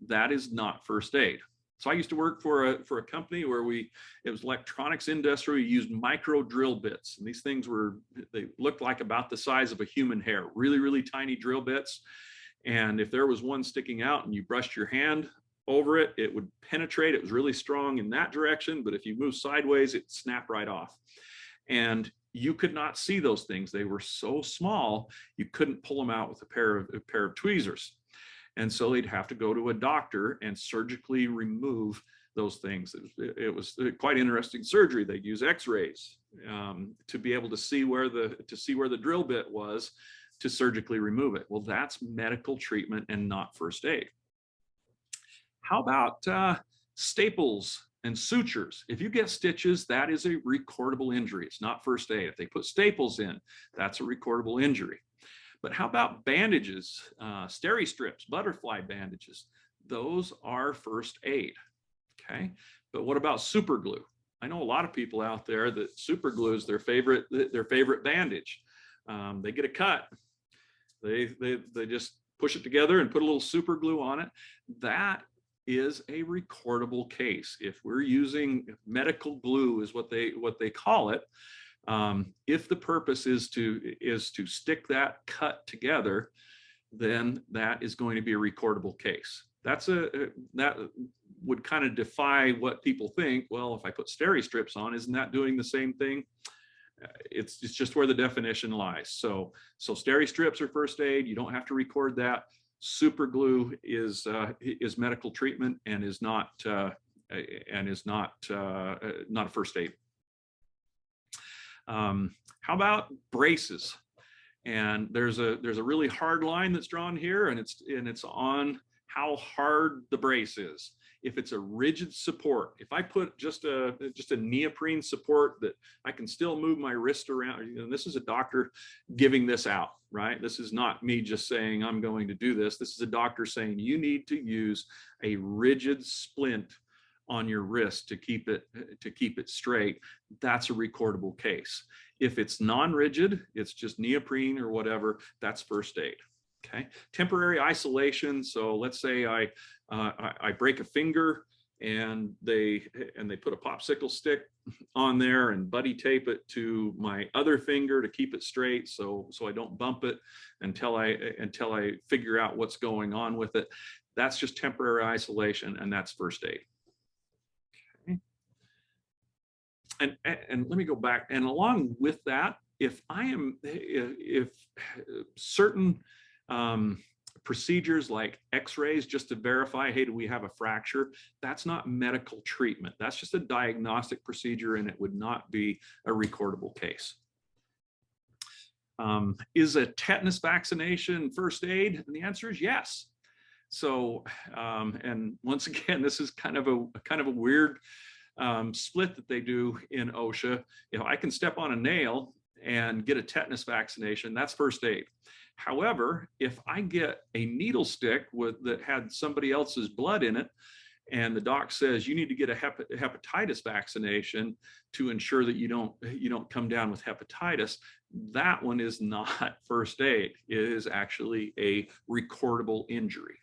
that is not first aid. So I used to work for a company where it was electronics industry. We used micro drill bits, and these things they looked like about the size of a human hair, really, really tiny drill bits. And if there was one sticking out and you brushed your hand over it, it would penetrate. It was really strong in that direction, but if you move sideways, it'd snap right off. And you could not see those things. They were so small, you couldn't pull them out with a pair of tweezers. And so they'd have to go to a doctor and surgically remove those things. It was quite interesting surgery. They'd use X-rays to be able to see where the drill bit was to surgically remove it. Well, that's medical treatment and not first aid. How about staples and sutures? If you get stitches, that is a recordable injury. It's not first aid. If they put staples in, that's a recordable injury. But how about bandages, steri strips, butterfly bandages? Those are first aid, okay? But what about super glue? I know a lot of people out there that super glue is their favorite bandage. They get a cut, they just push it together and put a little super glue on it. That is a recordable case. If we're using medical glue, is what they call it. If the purpose is to stick that cut together, then that is going to be a recordable case. That would kind of defy what people think. Well, if I put steri strips on, isn't that doing the same thing? It's just where the definition lies. So steri strips are first aid. You don't have to record that. Super glue is medical treatment and is not and is not not a first aid. How about braces? And there's a really hard line that's drawn here, and it's on how hard the brace is. If it's a rigid support, if I put just a neoprene support that I can still move my wrist around, you know, this is a doctor giving this out, right? This is not me just saying I'm going to do this. This is a doctor saying you need to use a rigid splint on your wrist to keep it straight. That's a recordable case. If it's non-rigid, it's just neoprene or whatever, that's first aid. Okay, temporary isolation. So let's say I break a finger and they put a popsicle stick on there and buddy tape it to my other finger to keep it straight, so I don't bump it until I figure out what's going on with it. That's just temporary isolation, and that's first aid. Okay. And let me go back. And along with that, if certain procedures like x-rays just to verify, hey, do we have a fracture? That's not medical treatment. That's just a diagnostic procedure, and it would not be a recordable case. Is a tetanus vaccination first aid? And the answer is yes. So, and once again, this is kind of a weird split that they do in OSHA. If I can step on a nail and get a tetanus vaccination, that's first aid. However, if I get a needle stick that had somebody else's blood in it, and the doc says you need to get a hepatitis vaccination to ensure that you don't come down with hepatitis, that one is not first aid. It is actually a recordable injury.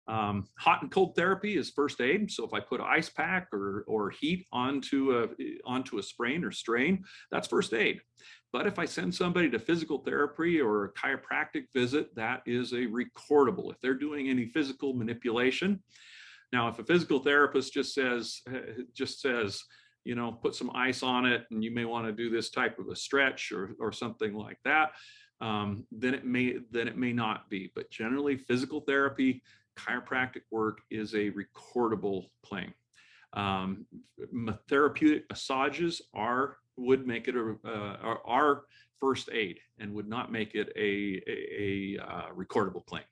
Hot and cold therapy is first aid. So if I put ice pack or heat onto a sprain or strain, that's first aid. But if I send somebody to physical therapy or a chiropractic visit, that is a recordable. If they're doing any physical manipulation. Now, if a physical therapist just says, you know, put some ice on it, and you may want to do this type of a stretch or something like that, then it may not be. But generally, physical therapy, chiropractic work is a recordable claim. Therapeutic massages would make it are first aid and would not make it a recordable claim.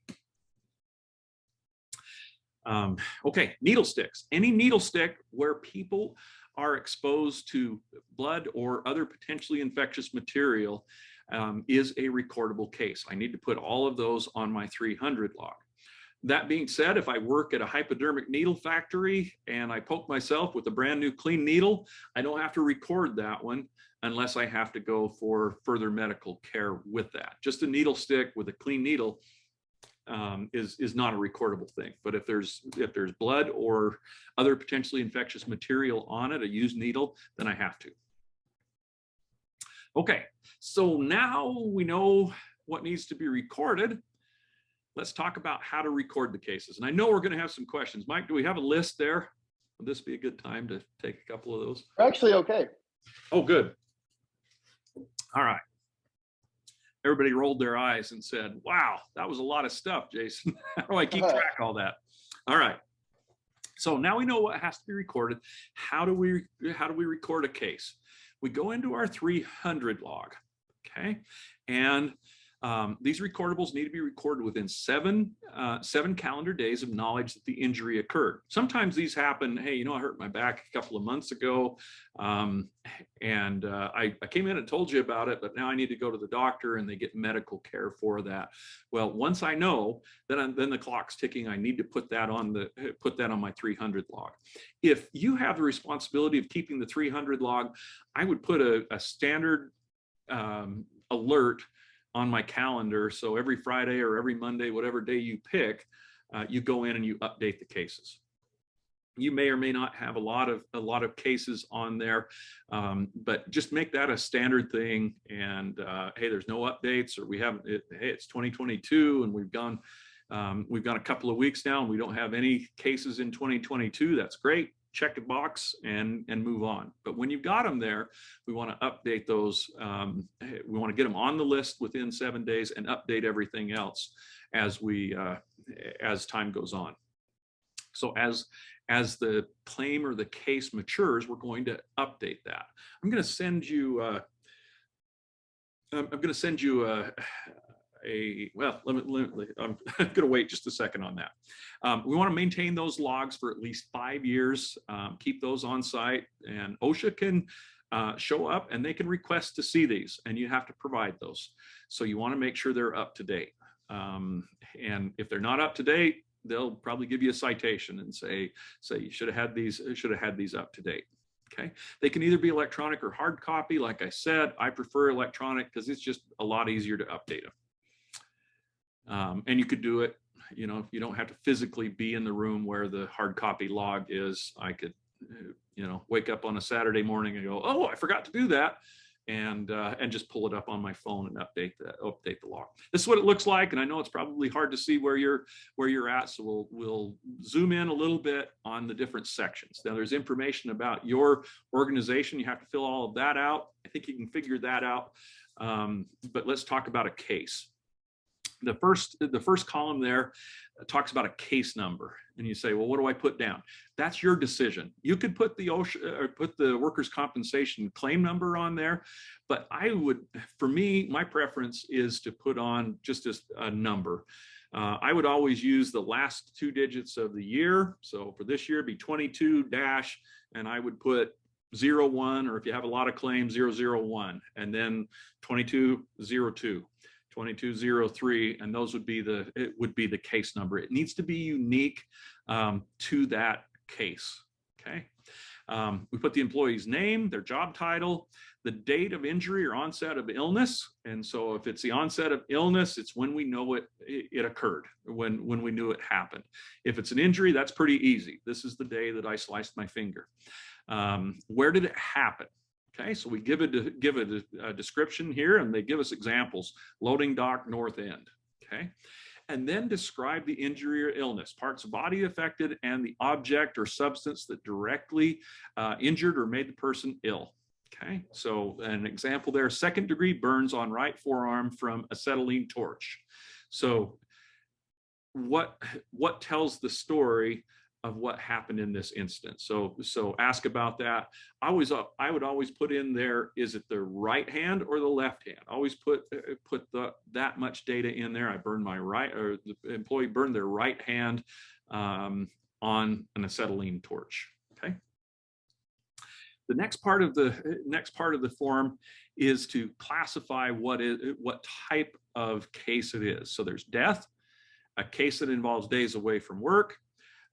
Okay, needle sticks. Any needle stick where people are exposed to blood or other potentially infectious material is a recordable case. I need to put all of those on my 300 log. That being said, if I work at a hypodermic needle factory and I poke myself with a brand new clean needle, I don't have to record that one unless I have to go for further medical care with that. Just a needle stick with a clean needle is not a recordable thing. But if there's blood or other potentially infectious material on it, a used needle, then I have to. Okay, so now we know what needs to be recorded. Let's talk about how to record the cases. And I know we're going to have some questions. Mike, do we have a list there? Would this be a good time to take a couple of those? Actually, okay. Oh, good. All right. Everybody rolled their eyes and said, wow, that was a lot of stuff, Jason. How do I keep track of all that? All right. So now we know what has to be recorded. How do we record a case? We go into our 300 log, okay? And these recordables need to be recorded within seven calendar days of knowledge that the injury occurred. Sometimes these happen, hey, you know, I hurt my back a couple of months ago, and I came in and told you about it, but now I need to go to the doctor and they get medical care for that. Well, once I know, then the clock's ticking. I need to put that on my 300 log. If you have the responsibility of keeping the 300 log, I would put a standard alert on my calendar. So every Friday or every Monday, whatever day you pick, you go in and you update the cases. You may or may not have a lot of cases on there, but just make that a standard thing. And hey, there's no updates, or hey, it's 2022 and we've gone a couple of weeks now and we don't have any cases in 2022. That's great. Check the box and move on. But when you've got them there, we want to update those. We want to get them on the list within 7 days and update everything else as time goes on. So as the claim or the case matures, we're going to update that. I'm going to send you well, I'm going to wait just a second on that. We want to maintain those logs for at least 5 years, keep those on site, and OSHA can show up and they can request to see these, and you have to provide those. So you want to make sure they're up to date. And if they're not up to date, they'll probably give you a citation and say you should have had these up to date. Okay. They can either be electronic or hard copy. Like I said, I prefer electronic because it's just a lot easier to update them. And you could do it, you know, you don't have to physically be in the room where the hard copy log is. I could, you know, wake up on a Saturday morning and go, oh, I forgot to do that. And just pull it up on my phone and update the log. This is what it looks like, and I know it's probably hard to see where you're at, so we'll zoom in a little bit on the different sections. Now, there's information about your organization. You have to fill all of that out. I think you can figure that out. But let's talk about a case. The first column there talks about a case number, and you say, well, what do I put down? That's your decision. You could put the OSHA or put the workers' compensation claim number on there, but for me, my preference is to put on just a number. I would always use the last 2 digits of the year. So for this year, it'd be 22 dash, and I would put 01, or if you have a lot of claims, 001, and then 2202. 2203, and those would be the case number. It needs to be unique to that case. Okay. We put the employee's name, their job title, the date of injury or onset of illness. And so if it's the onset of illness, it's when we know it occurred, when we knew it happened. If it's an injury, that's pretty easy. This is the day that I sliced my finger. Where did it happen? Okay, so we give a description here, and they give us examples: loading dock, north end. Okay, and then describe the injury or illness, parts of body affected, and the object or substance that directly injured or made the person ill. Okay, so an example there: 2nd-degree burns on right forearm from acetylene torch. So what tells the story of what happened in this instance? So ask about that. I would always put in there, is it the right hand or the left hand? Always put that much data in there. I burned my right, or the employee burned their right hand on an acetylene torch. Okay. The next part of the form is to classify what type of case it is. So there's death, a case that involves days away from work,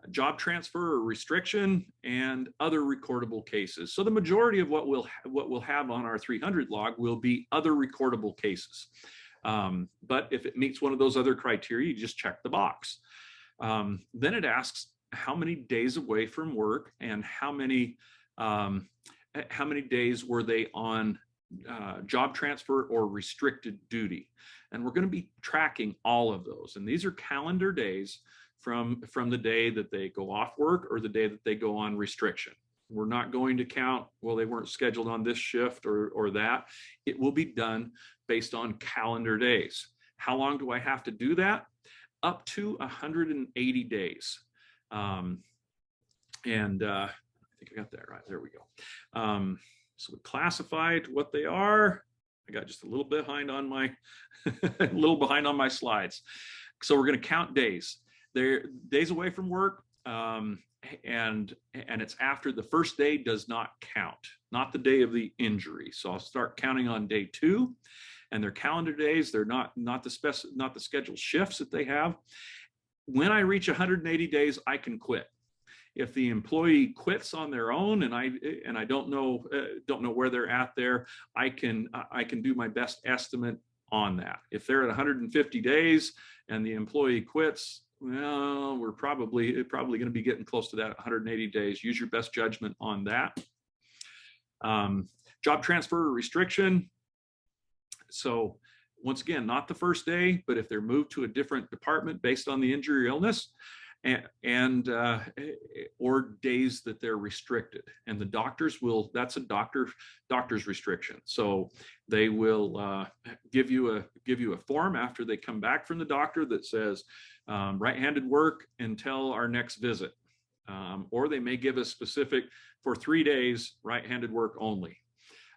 a job transfer or restriction, and other recordable cases. So the majority of what we'll have on our 300 log will be other recordable cases. But if it meets one of those other criteria, you just check the box. Then it asks how many days away from work and how many days were they on job transfer or restricted duty. And we're going to be tracking all of those. And these are calendar days from the day that they go off work or the day that they go on restriction. We're not going to count, well, they weren't scheduled on this shift or that. It will be done based on calendar days. How long do I have to do that? Up to 180 days. I think I got that right. There we go. So we classified what they are. I got just a little behind on my slides. So we're going to count days. They're days away from work, and it's after the first day does not count, not the day of the injury. So I'll start counting on day 2, and their calendar days. They're not the scheduled shifts that they have. When I reach 180 days, I can quit. If the employee quits on their own and I don't know where they're at there, I can do my best estimate on that. If they're at 150 days and the employee quits, well, we're probably going to be getting close to that 180 days. Use your best judgment on that. Job transfer or restriction. So once again, not the first day, but if they're moved to a different department based on the injury or illness, or days that they're restricted, and the doctors will, that's a doctor's restriction. So they will give you a form after they come back from the doctor that says right-handed work until our next visit. or they may give us specific for 3 days, right-handed work only.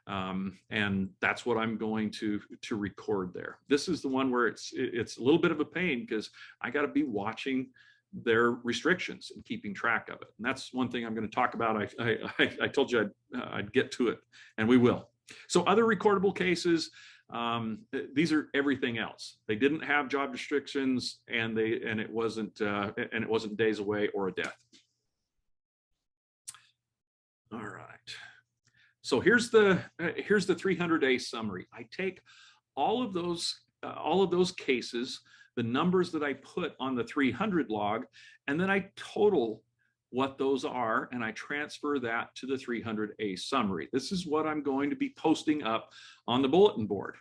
And that's what I'm going to record there. This is the one where it's a little bit of a pain because I got to be watching their restrictions and keeping track of it. And that's one thing I'm going to talk about. I told you I'd get to it, and we will. So other recordable cases, these are everything else. They didn't have job restrictions, and it wasn't days away or a death. All right. So here's the 300-day summary. I take all of those cases, the numbers that I put on the 300 log, and then I total what those are, and I transfer that to the 300A summary. This is what I'm going to be posting up on the bulletin board.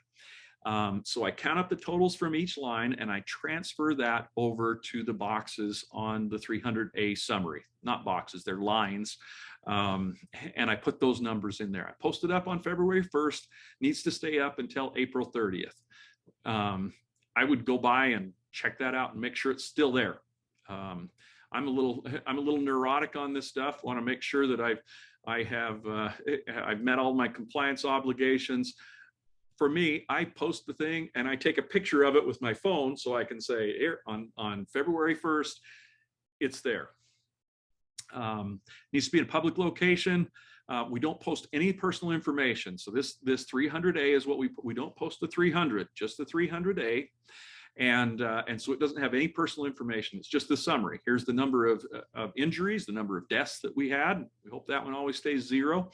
So I count up the totals from each line, and I transfer that over to the boxes on the 300A summary. Not boxes, they're lines. And I put those numbers in there. I post it up on February 1st, needs to stay up until April 30th. I would go by and check that out and make sure it's still there. I'm a little neurotic on this stuff. Want to make sure that I've met all my compliance obligations. For me, I post the thing and I take a picture of it with my phone so I can say, here on February 1st, it's there. Needs to be in a public location. We don't post any personal information. So this 300A is what we don't post the 300, just the 300A. And so it doesn't have any personal information. It's just the summary. Here's the number of injuries, the number of deaths that we had. We hope that one always stays 0.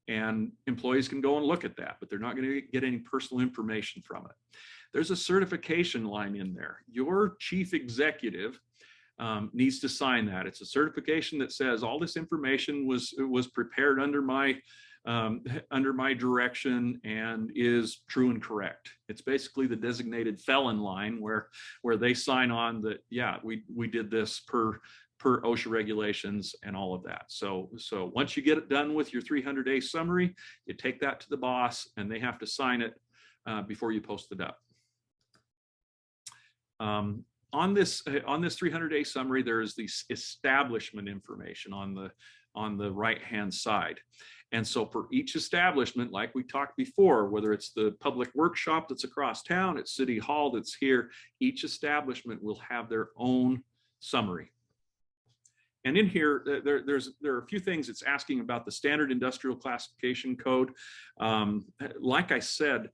And employees can go and look at that, but they're not going to get any personal information from it. There's a certification line in there. Your chief executive needs to sign that. It's a certification that says all this information was prepared under my direction and is true and correct. It's basically the designated felon line where they sign on that, yeah, we did this per OSHA regulations and all of that. So once you get it done with your 300-day summary, you take that to the boss and they have to sign it before you post it up. On this 300-day summary, there is the establishment information on the right-hand side. And so for each establishment, like we talked before, whether it's the public workshop that's across town, it's City Hall that's here, each establishment will have their own summary. And in here, there are a few things it's asking about the standard industrial classification code. Like I said,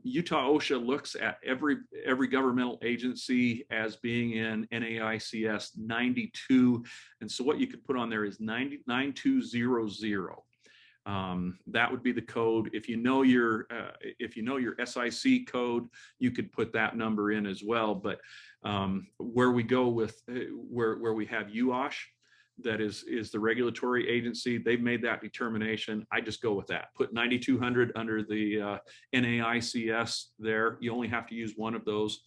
Utah OSHA looks at every governmental agency as being in NAICS 92. And so what you could put on there is 9200. That would be the code. If you know your SIC code, you could put that number in as well. But where we go with where we have UOSH, that is the regulatory agency, they've made that determination. I just go with that. Put 9200 under the NAICS there. You only have to use one of those.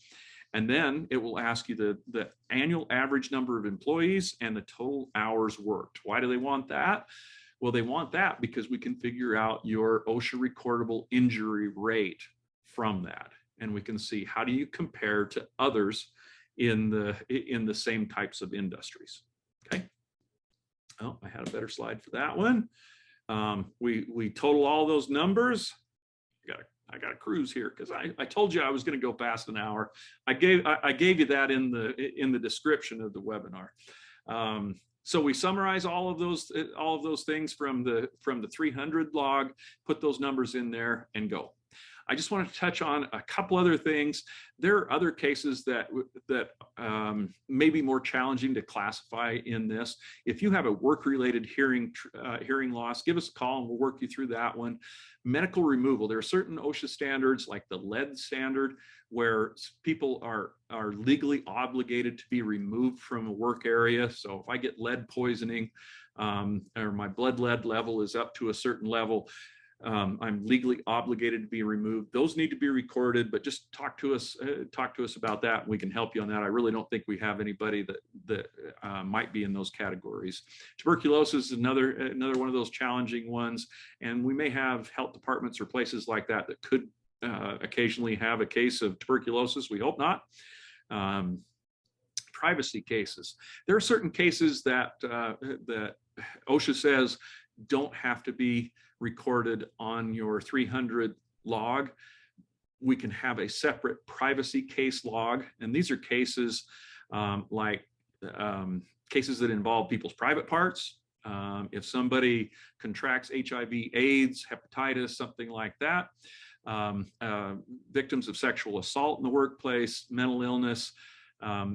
And then it will ask you the annual average number of employees and the total hours worked. Why do they want that? Well, they want that because we can figure out your OSHA recordable injury rate from that. And we can see how do you compare to others in the same types of industries. Okay. Oh, I had a better slide for that one. We total all those numbers. I got to cruise here because I told you I was going to go past an hour. I gave you that in the description of the webinar. So we summarize all of those things from the 300 log, put those numbers in there and go. I just want to touch on a couple other things. There are other cases that may be more challenging to classify in this. If you have a work-related hearing loss, give us a call and we'll work you through that one. Medical removal. There are certain OSHA standards like the lead standard where people are legally obligated to be removed from a work area. So if I get lead poisoning or my blood lead level is up to a certain level, I'm legally obligated to be removed. Those need to be recorded, but just talk to us about that. We can help you on that. I really don't think we have anybody that might be in those categories. Tuberculosis is another one of those challenging ones, and we may have health departments or places like that that could occasionally have a case of tuberculosis. We hope not. privacy cases. There are certain cases that that OSHA says don't have to be recorded on your 300 log. We can have a separate privacy case log, and these are cases like cases that involve people's private parts. If somebody contracts HIV/AIDS, hepatitis, something like that, victims of sexual assault in the workplace, mental illness,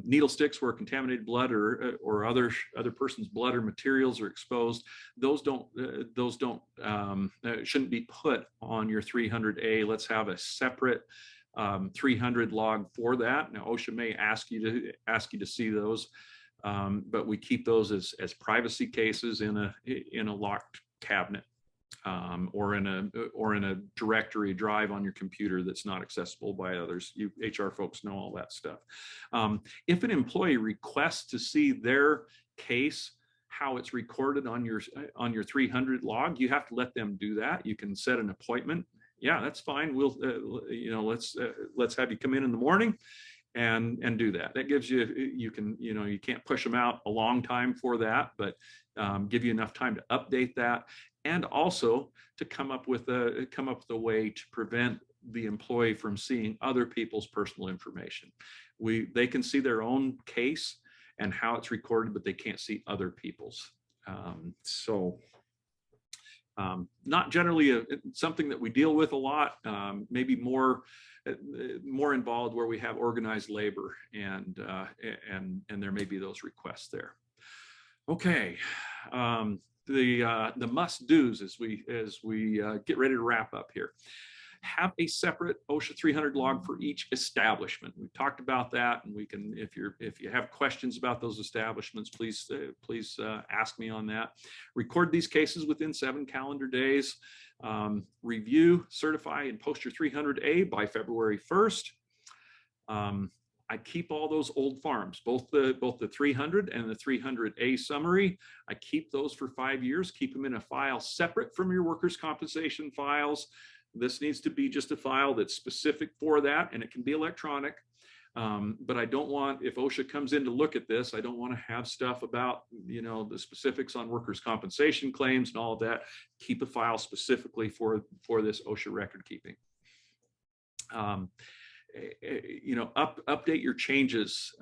needle sticks where contaminated blood or other person's blood or materials are exposed, those shouldn't be put on your 300A. Let's have a separate 300 log for that. Now OSHA may ask you to see those, but we keep those as privacy cases in a locked cabinet. Or in a directory drive on your computer that's not accessible by others. You HR folks know all that stuff. If an employee requests to see their case, how it's recorded on your 300 log, you have to let them do that. You can set an appointment. Yeah, that's fine. We'll let's have you come in the morning and do that. That gives you can't push them out a long time for that, but give you enough time to update that, and also to come up with a way to prevent the employee from seeing other people's personal information. They can see their own case and how it's recorded, but they can't see other people's. Not generally something that we deal with a lot. Maybe more involved where we have organized labor, and there may be those requests there. Okay. The must-dos as we get ready to wrap up here. Have a separate OSHA 300 log for each establishment. We've talked about that, and we can, if you have questions about those establishments, please ask me on that. Record these cases within 7 calendar days. Review, certify, and post your 300A by February 1st. I keep all those old forms, both the 300 and the 300A summary. I keep those for 5 years, keep them in a file separate from your workers' compensation files. This needs to be just a file that's specific for that, and it can be electronic. But I don't want, if OSHA comes in to look at this, I don't want to have stuff about, the specifics on workers' compensation claims and all of that. Keep a file specifically for this OSHA record keeping. Update your changes.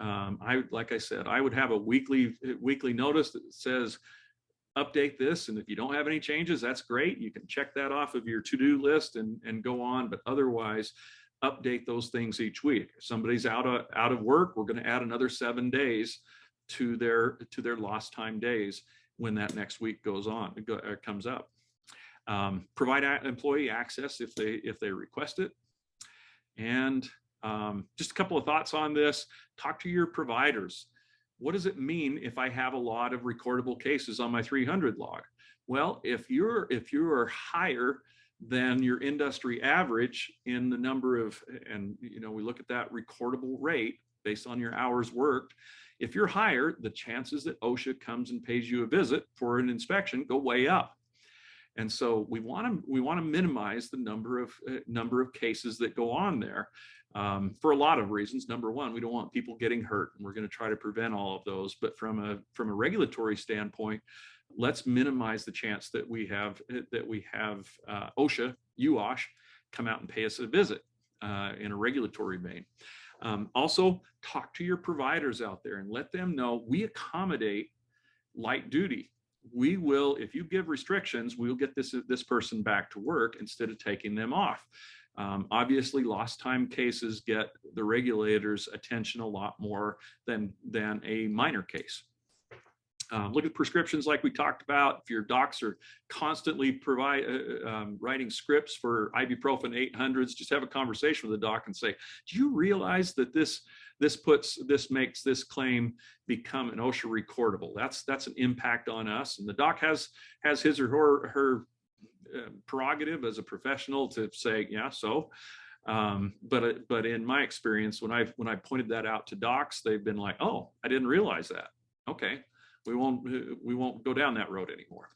Like I said, I would have a weekly notice that says, update this. And if you don't have any changes, that's great. You can check that off of your to-do list and go on. But otherwise, update those things each week. If somebody's out of work, we're going to add another 7 days to their lost time days when that next week comes up. Provide employee access if they request it. And just a couple of thoughts on this. Talk to your providers. What does it mean if I have a lot of recordable cases on my 300 log? Well, if you're higher than your industry average in the number of, and we look at that recordable rate based on your hours worked. If you're higher, the chances that OSHA comes and pays you a visit for an inspection go way up. And so we want to minimize the number of cases that go on there for a lot of reasons. Number one, we don't want people getting hurt, and we're going to try to prevent all of those. But from a regulatory standpoint, let's minimize the chance that we have OSHA, UOSH, come out and pay us a visit in a regulatory vein. Also, talk to your providers out there and let them know we accommodate light duty. We will, if you give restrictions, we'll get this person back to work instead of taking them off. Obviously, lost time cases get the regulators' attention a lot more than a minor case. Look at prescriptions like we talked about. If your docs are constantly writing scripts for ibuprofen 800s, just have a conversation with the doc and say, do you realize that this makes this claim become an OSHA recordable? That's an impact on us. And the doc has his or her prerogative as a professional to say, yeah, so. But in my experience, when I pointed that out to docs, they've been like, oh, I didn't realize that. Okay. we won't go down that road anymore.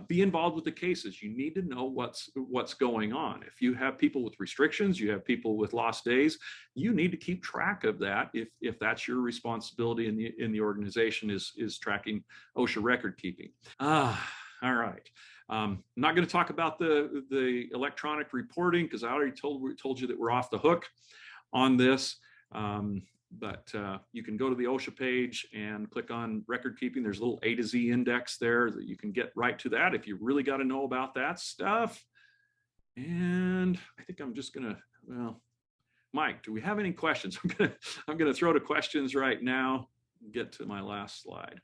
Be involved with the cases. You need to know what's going on. If you have people with restrictions, you have people with lost days, you need to keep track of that. If that's your responsibility in the organization, is tracking OSHA record keeping. All right. I'm not going to talk about the electronic reporting because I already told you that we're off the hook on this. But you can go to the OSHA page and click on record keeping. There's a little A to Z index there that you can get right to that if you really got to know about that stuff. And I think I'm just gonna, well, Mike, do we have any questions? I'm gonna throw to questions right now. Get to my last slide.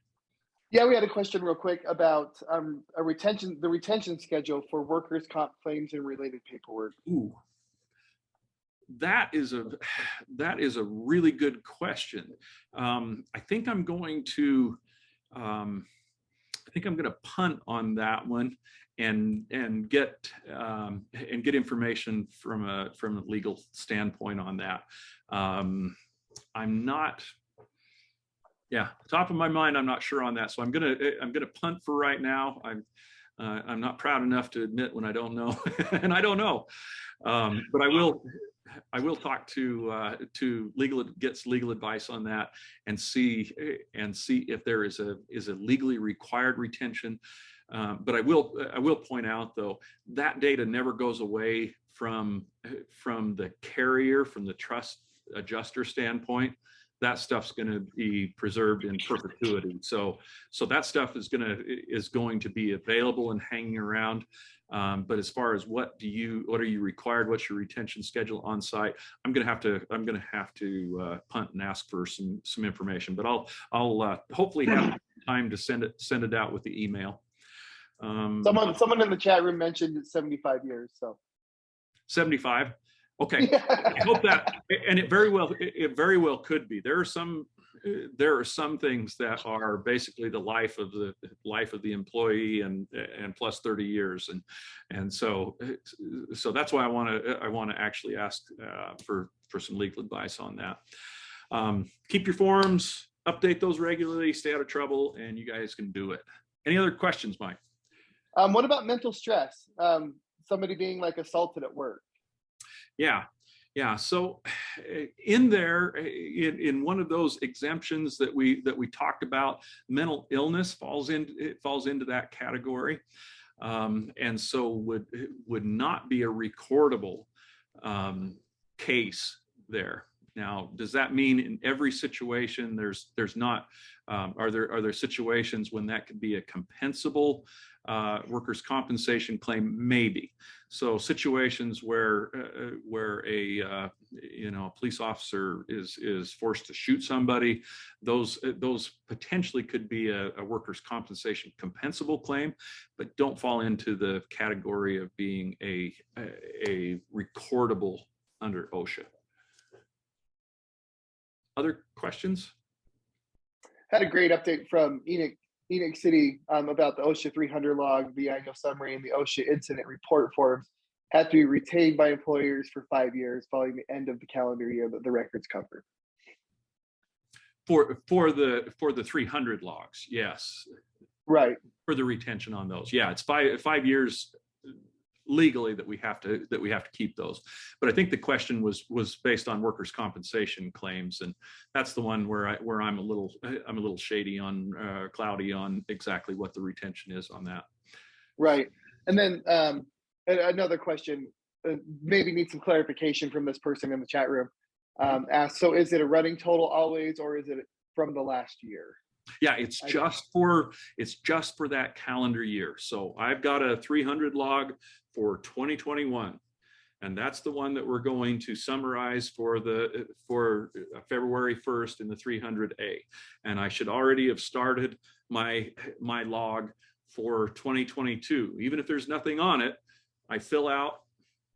Yeah, we had a question real quick about the retention schedule for workers' comp claims and related paperwork. Ooh, that is a really good question. I think I'm going to punt on that one and get information from a legal standpoint on that. I'm not. Yeah, top of my mind, I'm not sure on that. So I'm gonna punt for right now. I'm not proud enough to admit when I don't know, and I don't know. But I will talk to legal advice on that and see if there is a legally required retention. But I will point out though, that data never goes away from the carrier, from the trust adjuster standpoint. That stuff's going to be preserved in perpetuity. So that stuff is going to be available and hanging around. But as far as what are you required, what's your retention schedule on site, I'm going to have to punt and ask for some information. But I'll hopefully have time to send it out with the email. Someone in the chat room mentioned 75 years. So 75. Okay, I hope that, and it very well could be. There are some things that are basically the life of the employee and plus 30 years, and so that's why I want to actually ask for some legal advice on that. Keep your forms, update those regularly, stay out of trouble, and you guys can do it. Any other questions, Mike? What about mental stress? Somebody being like assaulted at work. Yeah. So in there, in one of those exemptions that we talked about, mental illness falls into that category, and so would not be a recordable case there. Now, does that mean in every situation there's not? Are there situations when that could be a compensable workers' compensation claim? Maybe. So situations where a police officer is forced to shoot somebody, those potentially could be a workers' compensation compensable claim, but don't fall into the category of being a recordable under OSHA. Other questions? Had a great update from Enoch City about the OSHA 300 log, the annual summary, and the OSHA incident report forms had to be retained by employers for 5 years following the end of the calendar year that the records cover. For the 300 logs, yes. Right. For the retention on those, yeah, it's 5 years legally that we have to keep those. But I think the question was based on workers' compensation claims, and that's the one where I'm a little shady on cloudy on exactly what the retention is on that. Right. And then another question, maybe need some clarification from this person in the chat room. Asked, so is it a running total always, or is it from the last year? Yeah, it's just for that calendar year. So I've got a 300 log for 2021, and that's the one that we're going to summarize for February 1st in the 300A. And I should already have started my log for 2022. Even if there's nothing on it, I fill out,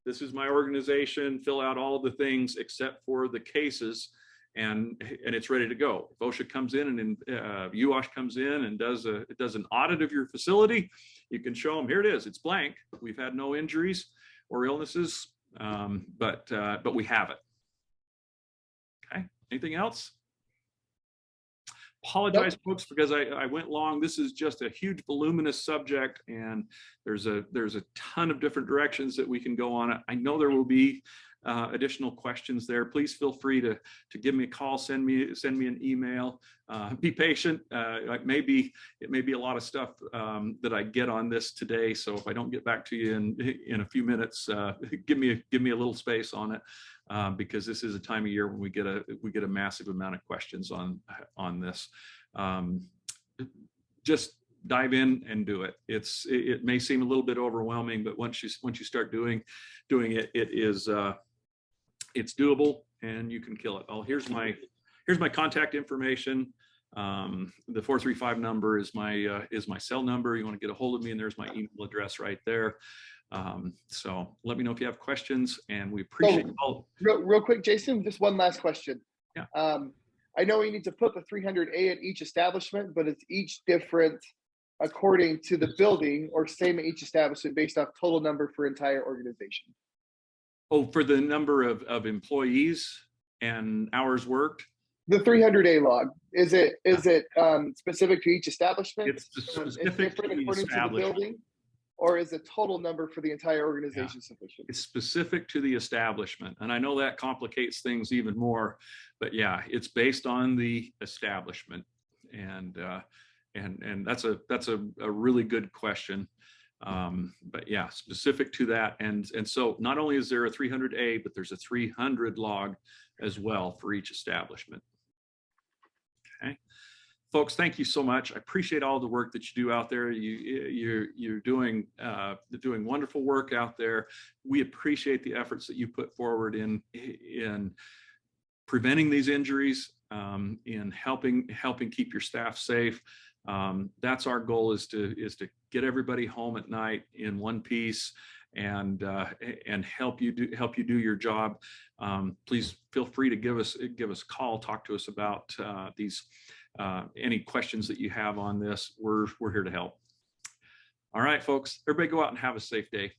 this is my organization, fill out all of the things except for the cases, and it's ready to go. If OSHA comes in and UOSH comes in and does an audit of your facility, you can show them, here it is, it's blank. We've had no injuries or illnesses, but we have it. Okay, anything else? apologize, folks, because I went long. This is just a huge, voluminous subject, and there's a ton of different directions that we can go on it. I know there will be additional questions there. Please feel free to give me a call, send me an email. Be patient. It may be a lot of stuff that I get on this today. So if I don't get back to you in a few minutes, give me a little space on it. Because this is a time of year when we get a massive amount of questions on this. Just dive in and do it. It may seem a little bit overwhelming, but once you start doing it, it's doable and you can kill it. Oh, here's my contact information. The 435 number is my cell number. You want to get a hold of me, and there's my email address right there. So let me know if you have questions, and we appreciate all. Real quick, Jason, just one last question. Yeah. I know you need to put the 300A at each establishment, but it's each different according to the building, or same at each establishment based off total number for entire organization. Oh, for the number of employees and hours worked? The 300A log, is it specific to each establishment? It's specific to the establishment. Building, or is the total number for the entire organization sufficient? It's specific to the establishment, and I know that complicates things even more, but yeah, it's based on the establishment, and that's a really good question. But yeah, specific to that, and so not only is there a 300A, but there's a 300 log as well for each establishment. Okay, folks, thank you so much. I appreciate all the work that you do out there. You're doing wonderful work out there. We appreciate the efforts that you put forward in preventing these injuries, in helping keep your staff safe. That's our goal, is to get everybody home at night in one piece, and help you do your job. Please feel free to give us a call, talk to us about these any questions that you have on this. We're here to help. All right, folks, everybody go out and have a safe day.